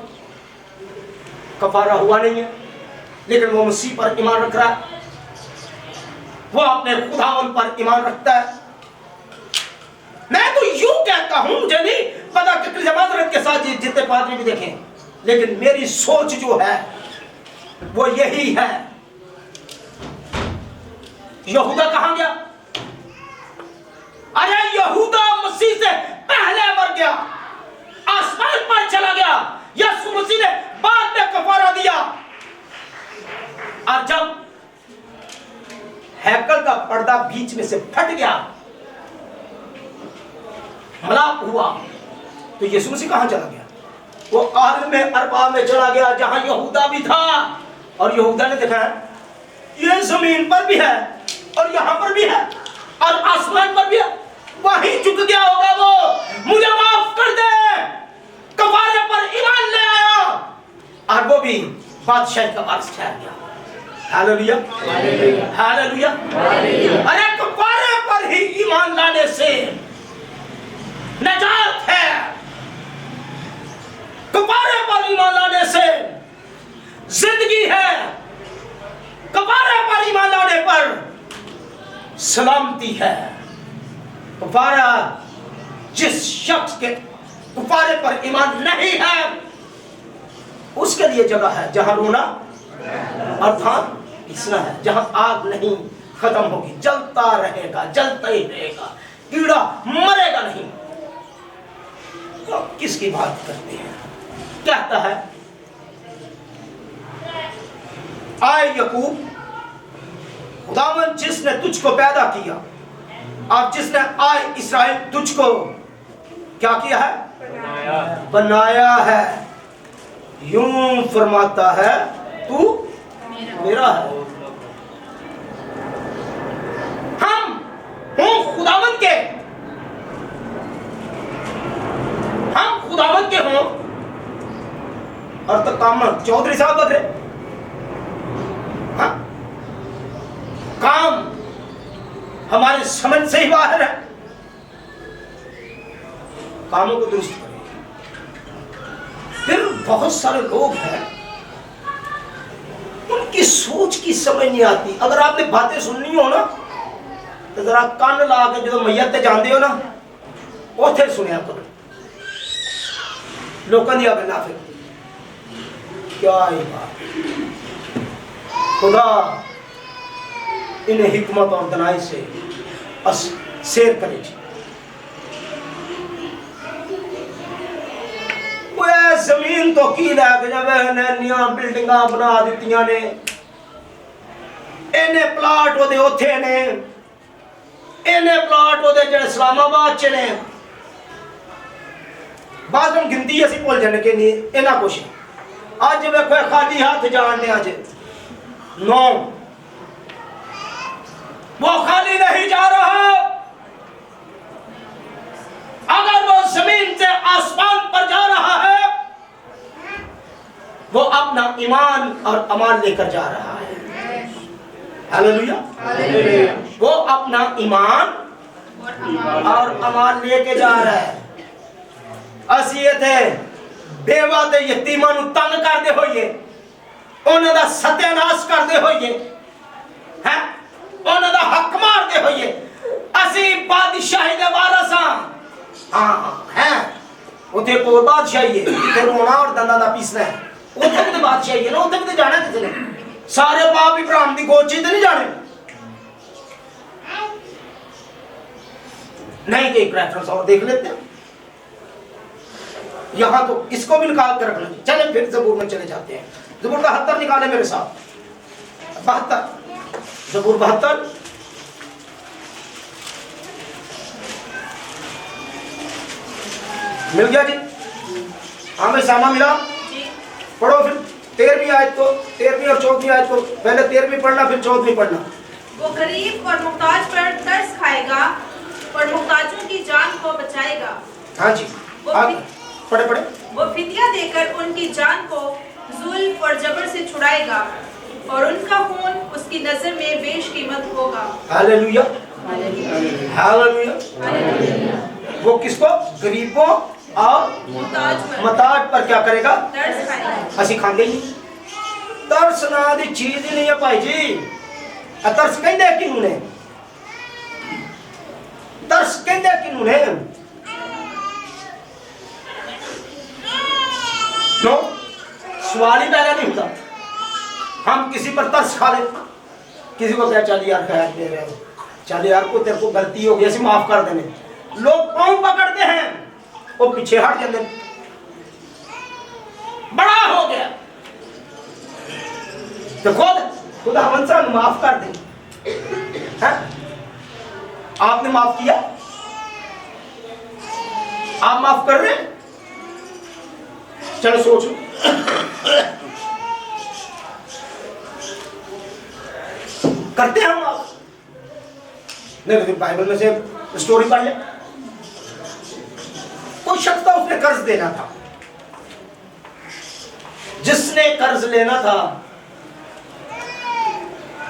कफारा हुआ नहीं है, लेकिन वो मसीह पर ईमान रख रहा है, वो अपने खुदावन पर ईमान रखता है। मैं तो यूं कहता हूं, मुझे नहीं पता कितनी माजरत के साथ जितने पादरी भी देखें, लेकिन मेरी सोच जो है वो यही है। यहूदा कहां गया? अरे यहूदा मसीह से पहले मर गया, आसमान पर चला गया। यीशु मसीह ने बाद में कफारा दिया। और जब हैकल का पर्दा बीच में से फट गया, मलाप हुआ, तो यीशु मसीह कहां चला गया? वो आलम में अरबा में चला गया, जहां यहूदा भी था। और यहूदा ने देखा ये जमीन पर भी है और यहां पर भी है और आसमान पर भी है, वहीं झुक गया होगा वो, मुझे माफ कर दे, कफारे पर ईमान ले आया, और वो भी बादशाह का वारिस ठहर गया। Hallelujah, hallelujah. अरे कफारे पर ही ईमान लाने से नजात है, कफारे पर ईमान लाने से जिंदगी है, कफारे पर ईमान लाने पर सलामती है। कफारा जिस शख्स के कफारे पर ईमान नहीं है, उसके लिए जगह है जहां रोना अर्थात पीसना है, जहां आग नहीं खत्म होगी, जलता रहेगा, जलता ही रहेगा, कीड़ा मरेगा नहीं। तो किसकी बात करते हैं? कहता है आए यकूब, खुदावन जिसने तुझको पैदा किया, और जिसने आए इस्राएल तुझको क्या किया है? बनाया है। यूं फरमाता है तू मेरा है। हम हूं खुदावन के, हम खुदावन के हों। और तो काम चौधरी साहब बदले, हाँ? काम हमारे समझ से ही बाहर है। कामों को दुरुस्त करें। फिर बहुत सारे लोग हैं, उनकी सोच की समझ नहीं आती। अगर आपने बातें सुननी हो ना, तो जरा कान ला के जो मैयत जानते हो ना, उथे सुनिया करो। लोगों की गल्लां फिर क्या ही बात। खुदा इन्हें हिकमत और दनाई से शेर करे। जमीन तो की लैके जावे, नैनिया बिल्डिंगा बना दित्तियां ने, इन्हें प्लाट ओदे ओथे ने, इन्हें प्लाट ओदे जेड़े इस्लामाबाद च ने। बाद में गिनती असी भुल जाने के नहीं इन्ना कुछ। अज वेखो खाली हाथ जानने, अज 9 वो खाली नहीं जा रहा। अगर वो जमीन से आसमान पर जा रहा है, वो अपना ईमान और अमाल लेकर जा रहा है। हालेलुया। वो अपना ईमान और अमाल लेके जा रहा है। असीयत है बेवा ते यतीमां नूं तंग करदे होइए, उन्हां दा सत्यानाश करदे होइए, हैं उन्हां दा हक मारदे होइए, असी बादशाही दे वारिस हां। हाँ हैं उथे कोई बादशाही है जिथे रोना और दंदां दा पीसना है, उथे भी तो बादशाही है ना, उथे भी तो जाना किसी ने। सारे पाप इब्राहिम दी गोद च नहीं जाने। नहीं कि एक रेफरेंस और देख लेते हैं यहां, तो इसको भी निकाल कर रखना। चले फिर ज़बूर में चले जाते हैं। ज़बूर 72 निकाले मेरे साथ। 72 ज़बूर 72 मिल गया जी? हाँ भाई सामा मिला? पढ़ो फिर 13वीं आयत को, 13वीं और 14वीं आयत को। पहले 13वीं पढ़ना फिर 14वीं पढ़ना। वो गरीब और मुहताज पर तरस खाएगा और मुहताजों की जान को बचाएगा। हाँ जी पढ़े पढ़े। वो फिदिया देकर उनकी जान को जुल्म और जबर से छुड़ाएगा और उनका खून उसकी नजर में बेशकीमत होगा। Hallelujah hallelujah. वो किसको? गरीबों और मुहताज पर क्या करेगा? तरस खाएगा। ਅਸੀਂ ਖਾਂਦੇ ਹੀ ਨਹੀਂ। ਤਰਸ ਨਾਂ ਦੀ ਚੀਜ਼ ਹੀ ਨਹੀਂ ਹੈ ਭਾਈ ਜੀ। ਤਰਸ ਕਹਿੰਦੇ ਕਿਹਨੂੰ ਨੇ? ਤਰਸ ਕਹਿੰਦੇ ਕਿਹਨੂੰ ਨੇ? क्यों? सवाल ही पैदा नहीं होता। हम किसी पर तरस खा ले, किसी को क्या चल यार खैर दे रहे हो, चल यार को तेरे को गलती हो गई ऐसे माफ कर देने। लोग पाँव पकड़ते हैं वो पीछे हट जाते, बड़ा हो गया तो खुदा हमसा माफ कर दे। आपने माफ किया? आप माफ कर रहे हैं? चलो सोचो। करते हैं हम आप? नहीं तो बाइबल में से स्टोरी पढ़ ले। कोई शख्स था, उसने कर्ज देना था। जिसने कर्ज लेना था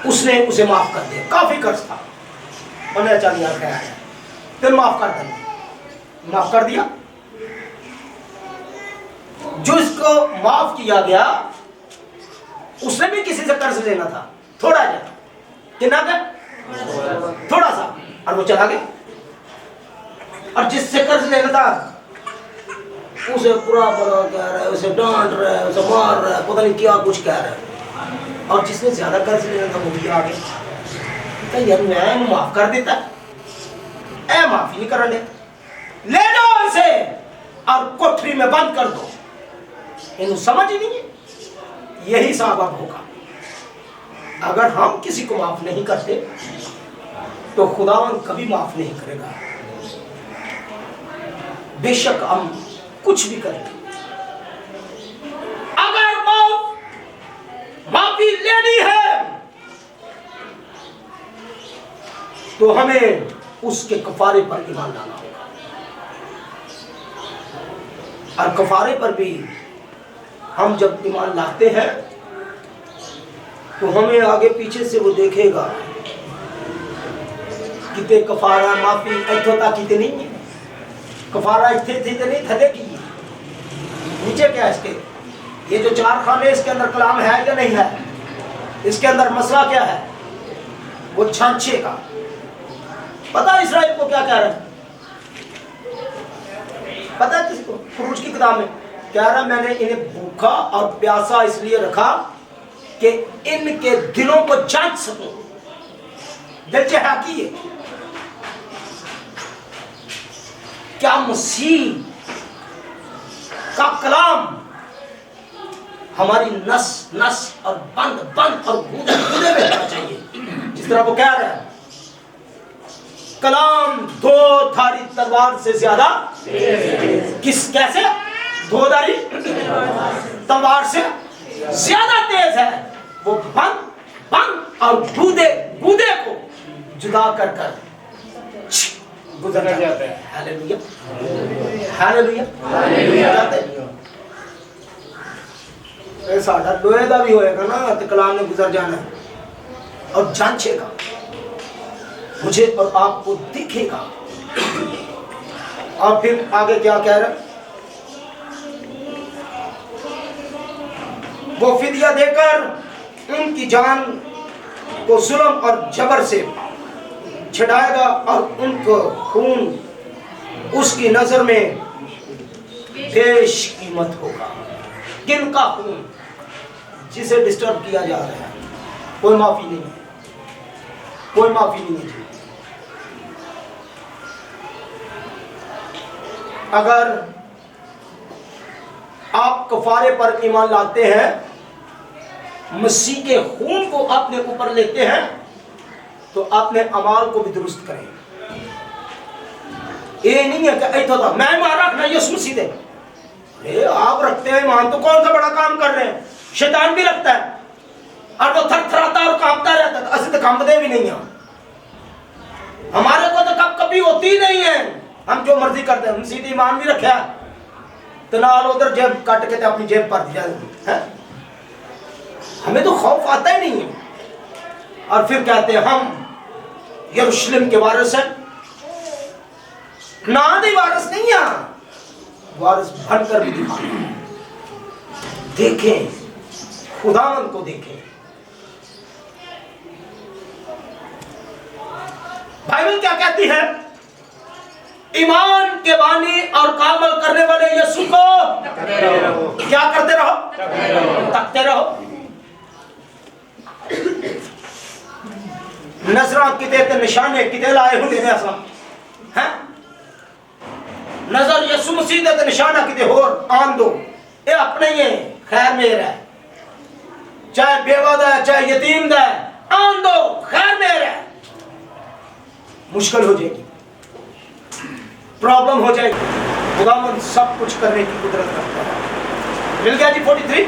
उसने उसे माफ कर दिया। काफी कर्ज था, उन्हें चल यार क्या है फिर माफ कर देना। माफ कर दिया। जो इसको माफ किया गया उसने भी किसी से कर्ज लेना था, थोड़ा जा कितना का? थोड़ा सा, और वो चला गया। और जिससे कर्ज लेना था उसे पूरा बड़ा कह रहा है, उसे डांट रहा है, उसे मार रहा है, पता नहीं क्या कुछ कह रहा है। और जिसने ज्यादा कर्ज लेना था वो भी आ गया। यार मैं माफ कर देता, ऐ माफी नहीं करने, ले जाओ इसे और कोठरी में बंद कर दो। इन्हें समझ ही नहीं है। यही सबब होगा। अगर हम किसी को माफ नहीं करते तो खुदावन कभी माफ नहीं करेगा, बेशक हम कुछ भी करें। अगर माफी लेनी है तो हमें उसके कफारे पर ईमान लाना होगा। और कफारे पर भी हम जब ईमान लाते हैं तो हमें आगे पीछे से वो देखेगा कितने कफारा माफी इतों तक कितने नहीं है। कफारा इतने थे तो नहीं थले की नीचे क्या इसके, ये जो 4 खाने इसके अंदर कलाम है या नहीं है, इसके अंदर मसला क्या है? वो छांछे का। पता है इस्राइल को क्या कह रहा है? पता है किसको? फुरूज की किताब में कह रहा, मैंने इन्हें भूखा और प्यासा इसलिए रखा कि इनके दिलों को जांच सकूं। दिल चहकी है। क्या मसीह का कलाम हमारी नस नस और बंद बंद और गूदे गूदे में रहना चाहिए। जिस तरह वो कह रहा है, कलाम 2 धारी तलवार से ज्यादा किस कैसे 2 धारी तलवार से ज्यादा तेज है। वो बंद बंद और गूदे गूदे को जुदा कर कर गुजर जाते हैं। Hallelujah hallelujah hallelujah. ਇਹ ਸਾਡਾ ਲੋਹੇ ਦਾ ਵੀ ਹੋਏਗਾ ਨਾ तो कलाम ने गुजर जाना है और जांचेगा मुझे और आपको दिखेगा। और फिर आगे क्या कह रहे, वो फिदिया देकर उनकी जान को जुल्म और जबर से छुड़ाएगा और उनको खून उसकी नजर में बेश कीमत होगा। किन का खून? जिसे डिस्टर्ब किया जा रहा है, कोई माफी नहीं है, कोई माफी नहीं है। अगर आप कफारे पर ईमान लाते हैं, मसीह के खून को अपने ऊपर लेते हैं, तो अपने अमाल को भी दुरुस्त करें। ये नहीं है कि ऐसा था मैं ईमान रखना यीशु मसीह दे, आप रखते हैं ईमान तो कौन सा बड़ा काम कर रहे हैं। शैतान भी रखता है और वो थरथराता और कांपता रहता है, असली तो कांपते भी नहीं है। हमारे को तो कभी होती ही नहीं है, हम जो मर्जी करते हैं। मसीह ईमान भी रखा तो नाल उधर जेब काट के अपनी जेब भर दिया है। हमें तो खौफ आता ही नहीं है। और फिर कहते हैं हम यरूशलेम के वारिस हैं। ना ही वारिस नहीं है, वारिस बनकर भी दिखाएं। देखें, खुदावंद को देखें। बाइबल क्या कहती है? ईमान के बानी और कामल करने वाले यीशु को क्या करते रहो? तकते रहो। नजरा किते ते निशाने किते लाए होंगे ने असा हैं? नजर यीशु मसीह दे ते निशाना किते होर आन दो, ये अपने ही है, खैर मेरा है। चाहे बेवा दा है, चाहे यतीम दा है, आन दो, खैर मेरा है। मुश्किल हो जाएगी, प्रॉब्लम हो जाएगी। खुदावंद सब कुछ करने की कुदरत रखता है। मिल गया जी 43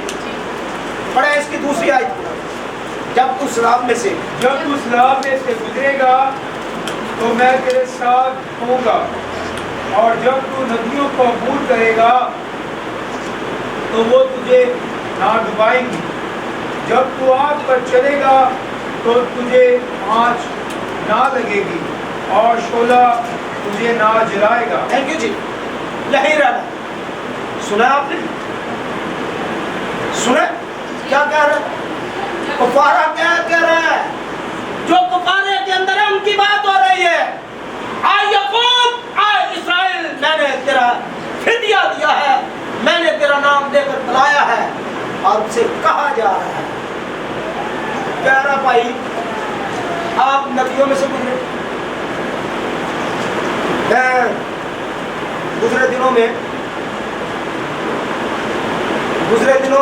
पढ़े इसकी दूसरी आयत। जब तू सलाब में से गुजरेगा तो मैं तेरे साथ होऊंगा, और जब तू नदियों को अबूर करेगा तो वो तुझे ना डुबाएंगी। जब तू आग पर चलेगा तो तुझे आँच ना लगेगी और शोला तुझे ना जलाएगा। थैंक यू जी, यही रहना। सुना आपने? सुना क्या कह रहा है? कफारा क्या कह रहा है? जो कफारे के अंदर है उनकी बात हो रही है। आय याकूब, आय इस्राएल, मैंने तेरा फिदिया दिया है, मैंने तेरा नाम देकर बुलाया है। और उसे कहा जा रहा है, कह रहा भाई आप नदियों में से गुजरे। गुजरे दिनों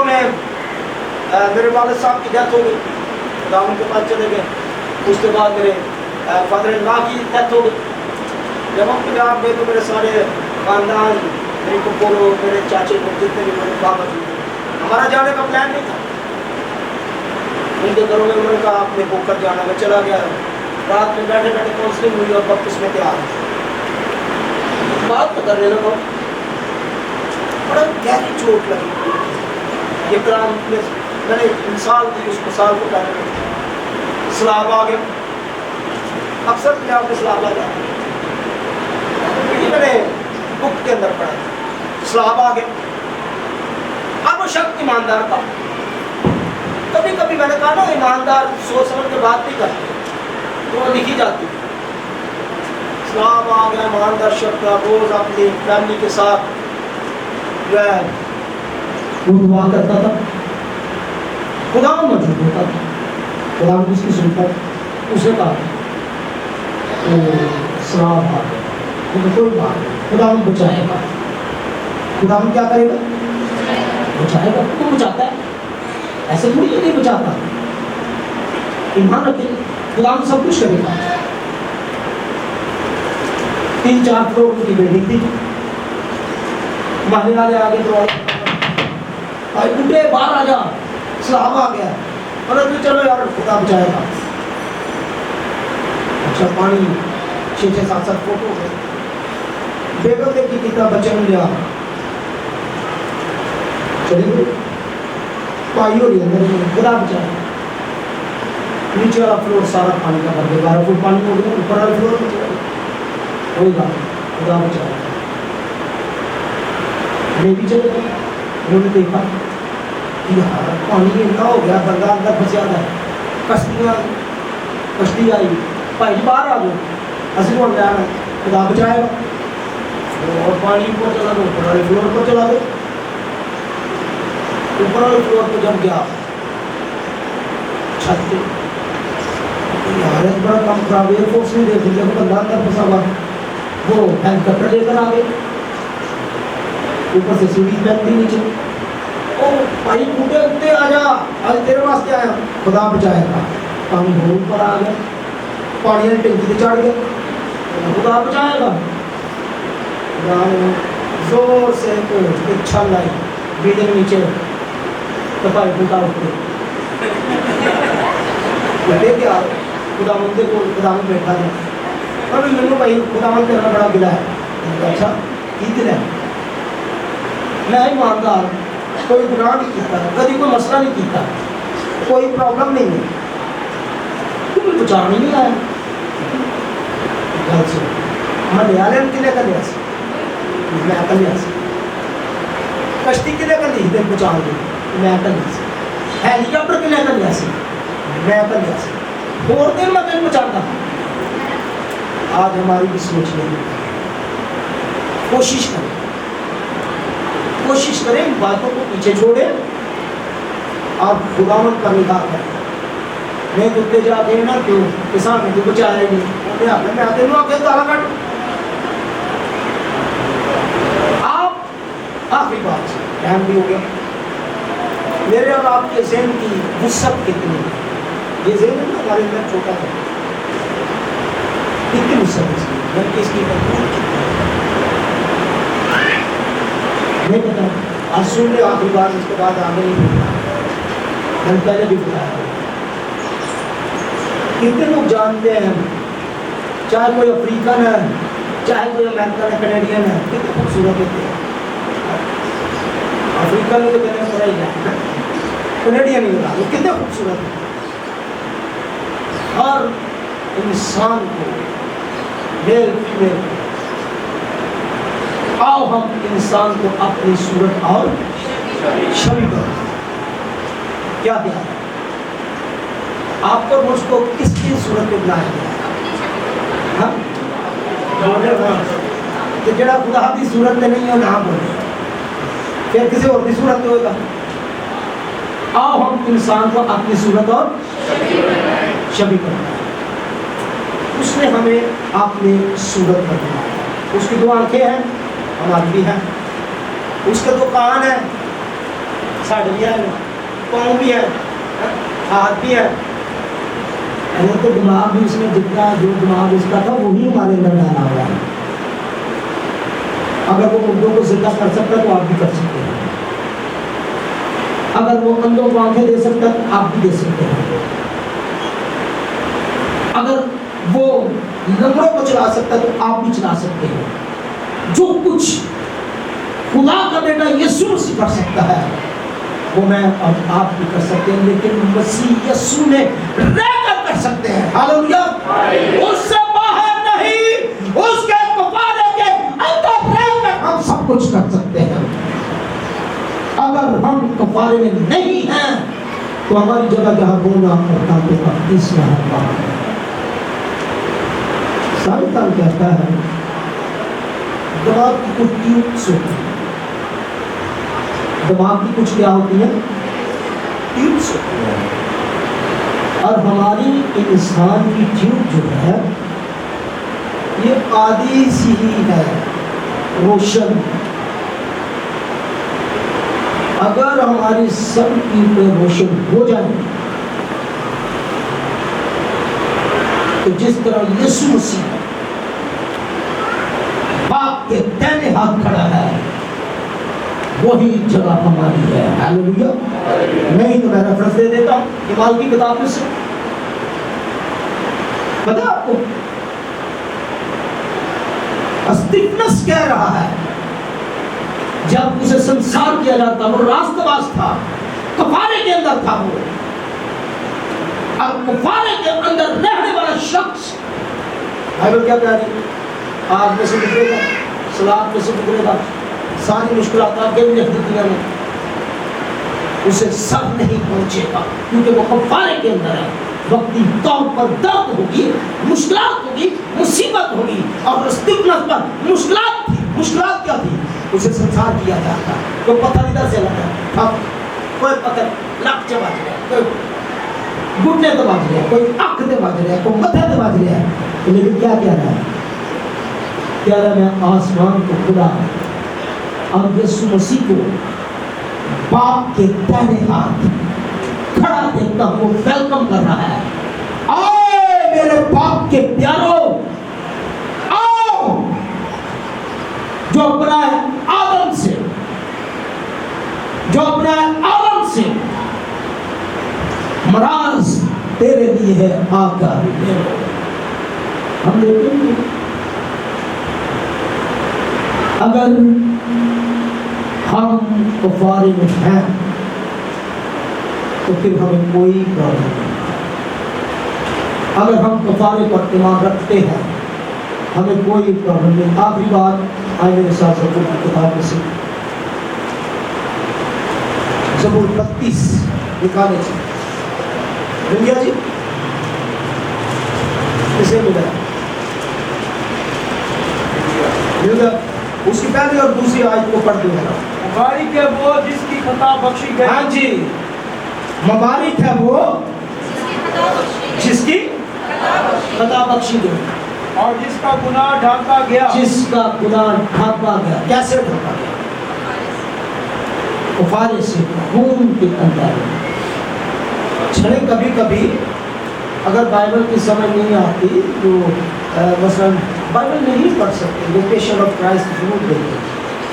में मेरे वालिद साहब की डेथ हो गई, खुदावन के पास चले गए। उसके बाद मेरे फादर इन लॉ की डेथ हो गई। जब हम पंजाब गए तो मेरे सारे खानदान, मेरे कुपोलो, मेरे चाचे को, जितने भी मेरे बाबा जी, हमारा जाने का प्लान नहीं था। उनके घरों में उन्होंने कहा आपने होकर जाना। मैं चला गया। रात में बैठे बैठे काउंसलिंग हुई और वक्त उसमें तैयार बात करने लगा। बड़ा गहरी चोट लगी। ये कलाम में मैंने मिसाल दी, उस मिसाल को कहने सलाब आ गया। अक्सर पंजाब में सलाब आ जाता है, क्योंकि मैंने बुक के अंदर पढ़ा। सलाब आ गया। अब वो शख्स ईमानदार था। कभी कभी मैंने कहा ना, ईमानदार सोच समझ के बात नहीं करते तो वो लिखी जाती। सलाब आ गया, ईमानदार शख्स का रोज अपनी फैमिली के साथ दुआ करता था। खुदा मौजूद होता था, खुदा उसकी सुनता। उसे कहा तो सलाब आ गया, तो कोई बात नहीं, खुदा बचाएगा। खुदा क्या करेगा? बचाएगा। तो बचाता है, ऐसे थोड़ी नहीं बचाता। ईमान रखिए, खुदा सब कुछ करेगा। 3-4 फ्लोर की बिल्डिंग थी। महल्ले वाले आगे तो भाई बुढ़े बाहर आ जा, सलाब आ गया। अरे चलो यार, खुदा बचाएगा। अच्छा, पानी 6-7 फुट हो गए। बेगम ने की कितना बच्चे मिल गया, चले गए। पाई हो रही है अंदर में, खुदा बचाए। नीचे वाला फ्लोर सारा पानी का भर गया, 12 फुट पानी हो गया, ऊपर वाला फ्लोर होगा, खुदा बचाए। ले भी चले गए, उन्होंने देखा कि यार पानी इतना हो गया, बंदा अंदर फंस जाता है। कश्ती आई, भाई जी बाहर आ गए, असली हो गया, खुदा बचाएगा। और पानी ऊपर चला गया, ऊपर वाले फ्लोर पर चला गया। ऊपर वाले फ्लोर पर जब गया छत पे, यार बड़ा काम खराब है, फोर्स नहीं देख लिया, बंदा अंदर फंसा हुआ, वो हेलीकॉप्टर लेकर आ गए, ऊपर से सीढ़ी फेंक दी नीचे। ओ भाई कूदे कूदे आजा, आज तेरे वास्ते आया, खुदा बचाएगा। पानी और ऊपर आ गया, पानी वाली टंकी पे चढ़ गया, खुदा बचाएगा। जोर से एक छल आई, बीजे नीचे तो भाई खुदा उठे लगे क्या, खुदा मंदे को खुदा में बैठा था। अभी मैंने भाई खुदा मन करना बड़ा गिला है। अच्छा की गिला है, मैं ईमानदार, कोई गुनाह नहीं किया, कभी कोई मसला नहीं किया, कोई प्रॉब्लम नहीं है, तुम्हें बचाने नहीं आया। गल सुन, मलयालम किने का लिया, मैं कर लिया, कश्ती किने का ली दिन बचाने दी, मैं कर लिया, हेलीकॉप्टर किने का लिया, मैं कर लिया, और दिन मैं दिन बचाता। आज हमारी भी सोच नहीं, कोशिश करें, कोशिश करें इन बातों को पीछे छोड़े और खुदावंद पर निगाह करें। नहीं कुत्ते जाके ना क्यों किसान में तो बचाया ही नहीं, मैं आते ना आके ताला काट। आप आखिरी बात, टाइम भी हो गया, मेरे और आपके ज़हन की वुसअत कितनी है? ये ज़हन है ना हमारे अंदर छोटा है, कितनी वुसअत है इसकी, बल्कि इसकी नहीं पता। आज सुन ले आखिरी बार, इसके बाद आगे नहीं बोलना, मैंने पहले भी बताया। कितने लोग जानते हैं, चाहे कोई अफ्रीकन है, चाहे कोई अमेरिकन है, कैनेडियन है, कितने खूबसूरत होते हैं। अफ्रीकन में तो कहने पड़ा ही है, कैनेडियन ही होता, वो कितने खूबसूरत है। हर इंसान को मेल फीमेल, आओ हम इंसान को अपनी सूरत और छवि पर, क्या दिया आपको मुझको किसकी सूरत में बनाया गया? तो जरा खुदा की सूरत में नहीं हो ना बोले, फिर किसी और की सूरत में होगा। आओ हम इंसान को अपनी सूरत और छवि पर, उसने हमें अपनी सूरत पर बनाया। उसकी दो आंखें हैं, हमारी भी है, उसके दो कान है, साढ़े भी है, पाँव भी है, हाथ भी है, वो तो दिमाग भी उसने जितना जो दिमाग उसका था वही हमारे अंदर डाला हुआ है। अगर वो मुर्दों को जिंदा कर सकता तो आप भी कर सकते हैं, अगर वो अंधों को आंखें दे सकता तो आप भी दे सकते हैं, अगर वो लंगड़ों को चला सकता तो आप भी चला सकते हैं। जो कुछ खुदा का बेटा यीशु मसीह कर सकता है वो मैं और आप भी कर सकते हैं, लेकिन मसीह यीशु में रहकर कर सकते हैं। हालेलुया, उससे बाहर नहीं, उसके कफारे के अंदर रहकर हम सब कुछ कर सकते हैं। अगर हम कफारे में नहीं हैं तो हमारी जगह जहाँ होना और ताकि का तीसरा है। शैतान कहता है दिमाग की कुछ ट्यूब्स होती है, दिमाग की कुछ क्या होती है, ट्यूब्स होती है, और हमारी इंसान की ट्यूब जो है ये आधी सी ही है, रोशन। अगर हमारी सब ट्यूबें रोशन हो जाए तो जिस तरह यीशु मसीह बाप के दाहिने हाथ खड़ा है वही जगह हमारी है। हालेलुया। नहीं तो मैं रेफरेंस दे देता हूं इमाल की किताब में से, पता आपको स्टीफनस कह रहा है जब उसे संसार किया जाता वो रास्तवास था, कफारे के अंदर था वो, और कफारे के अंदर रहने वाला शख्स, बाइबल क्या कह रही है, आग में से गुजरेगा, सलाब में से गुजरेगा, सारी मुश्किलात आपके लिए लिख दी दुनिया में, उसे सर नहीं पहुंचेगा, क्योंकि वो कफारे के अंदर है। वक्ती तौर पर दर्द होगी, मुश्किलात होगी, मुसीबत होगी, और इस्तिगनात पर मुश्किलात थी। मुश्किलात क्या थी? उसे संसार किया जाता, कोई पत्थर इधर से लगा, कोई पत्थर लाख से बज गया, कोई घुटने से बज गया, कोई आंख से बज गया, कोई मथे से बज गया। लेकिन क्या कह रहा है? कह रहा है मैं आसमान को खुदा और यीशु मसीह को बाप के दाहिने हाथ खड़ा देखता हूँ, वो वेलकम कर रहा है। आओ मेरे बाप के प्यारो, आओ जो अपना है आदम से, जो अपना है आदम से, मराज तेरे लिए है आकर ले लो। हम देखेंगे अगर हम कफारे में हैं तो फिर हमें कोई प्रॉब्लम नहीं। अगर हम कफारे पर ईमान रखते हैं हमें कोई प्रॉब्लम नहीं। आखिरी बात आए मेरे साथ ज़बूर की किताब में से, ज़बूर 32 निकाले थे, मिल गया जी? किसे मिला? मिल गया। उसकी पहली और दूसरी आयत को पढ़ दूंगा। मुबारक है वो जिसकी खता बख्शी गई। हाँ जी, मुबारक है वो जिसकी खता बख्शी गई और जिसका गुनाह ढांका गया। जिसका गुनाह ढांका गया। कैसे ढांका गया? कफारे से, खून के अंदर छड़े। कभी कभी अगर बाइबल की समझ नहीं आती तो मसलन बाइबल नहीं पढ़ सकते, लोकेशन ऑफ क्राइस्ट जरूर देखें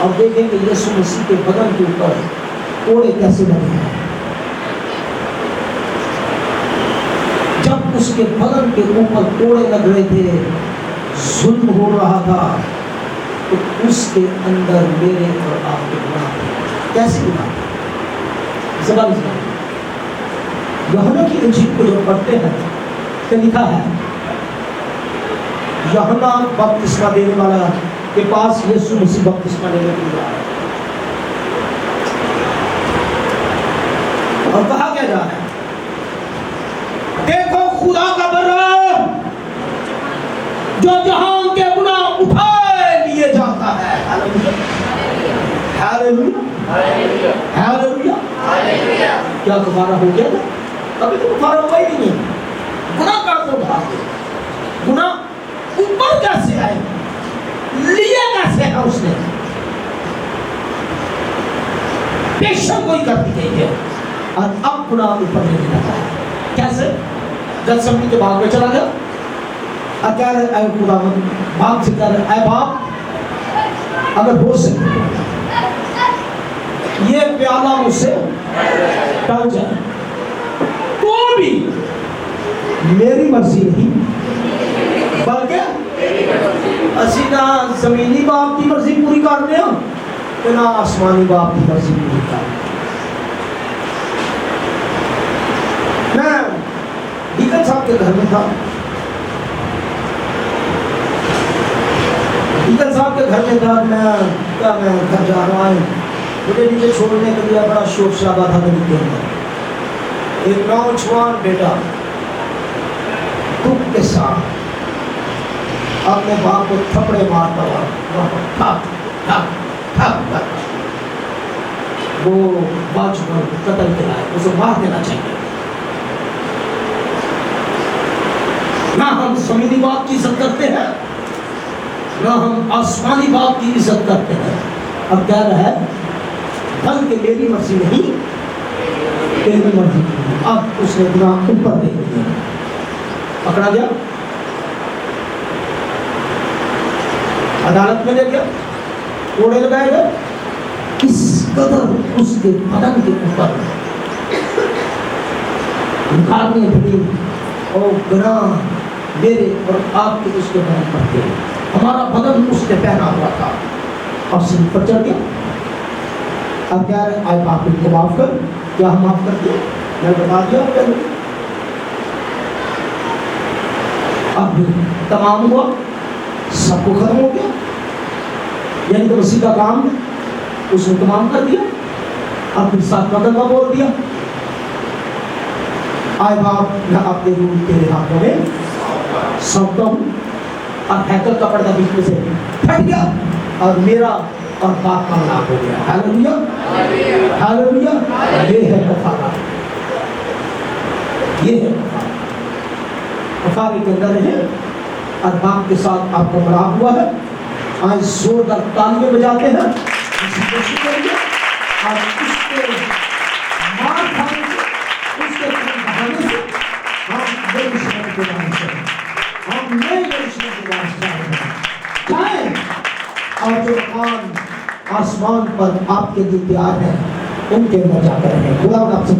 और देखेंगे यीशु मसीह के बदन के ऊपर कोड़े कैसे लगे हैं। जब उसके बदन के ऊपर कोड़े लग रहे थे, जुल्म हो रहा था, तो उसके अंदर मेरे और आपके गुनाह थे। कैसे गुनाह? ज़बान यूहन्ना की इंजील को जब पढ़ते हैं तो लिखा है यूहन्ना बपतिस्मा देने वाला के पास यीशु मसीह बपतिस्मा लेने के लिए आया और कहा क्या जा रहा है? देखो खुदा का बर्रा जो जहां के गुनाह उठाए लिए जाता है। Hallelujah, hallelujah, hallelujah. क्या कफारा हो गया था? कभी तो कफारा हुआ ही नहीं है। गुनाह का तो भाग गुनाह ऊपर कैसे आए, लिए कैसे है उसने? पेशा कोई कर दी गई है और अब गुनाह ऊपर लेने लगा है। कैसे? गतसमनी के बाग में चला गया और कह रहे ऐ खुदावंद, बाप से कह रहे ऐ बाप, अगर हो सके ये प्याला मुझसे टल जाए तो भी मेरी मर्जी नहीं बल्कि असी ना जमीनी बाप की मर्जी पूरी करते हो ना आसमानी बाप की मर्जी पूरी करते। मैं डीकन साहब के घर में था, डीकन साहब के घर में था। मैं घर जा रहा हूँ, मुझे नीचे छोड़ने के लिए बड़ा शोर शराबा था मेरे के अंदर। एक नौजवान बेटा दुख के साथ अपने बाप को थपड़े मारता हुआ ठक ठक ठक ठक, वो बाजू कत्ल कराए, उसे मार देना चाहिए। ना हम जमीनी बाप की इज्जत करते हैं ना हम आसमानी बाप की इज्जत करते हैं। अब कह रहा है बल्कि मेरी मर्जी नहीं तेरी मर्जी। अब उसने गुनाह ऊपर दे दिया, पकड़ा गया, अदालत में ले गया, कोड़े लगाए गए। किस कदर उसके बदन के ऊपर निकालने पड़ी और गुनाह मेरे और आपके उसके बदन पर थे। हमारा बदन उसने पहना हुआ था और सिर पर चढ़ गया। अब क्या है, आज आप इनको माफ कर क्या हम माफ करते हैं? मैं बता दिया पहले। अब तमाम हुआ, सबको खत्म हो गया, यानी तो मसीह का काम उसने तमाम कर दिया। अब फिर 7वां कलमा बोल दिया, आए बाप मैं अपने रूह तेरे हाथों में सौंपता हूँ। और हैकल का पर्दा बीच में से फट गया और मेरा और बाप का मिलाप हो गया। Hallelujah, hallelujah. ये है कफारा, ये है कफारे के अंदर है और बाप के साथ आपका मिलाप हुआ है। आज जोरदार तालियां बजाते हैं और उसके मार खाने से, उसके बहाने से हम यरूशलेम के नाम से, हम नए यरूशलेम के नाम से जाएं और जो मकान आसमान पर आपके लिए तैयार है उनके अंदर जाकर रहें। खुदा आपसे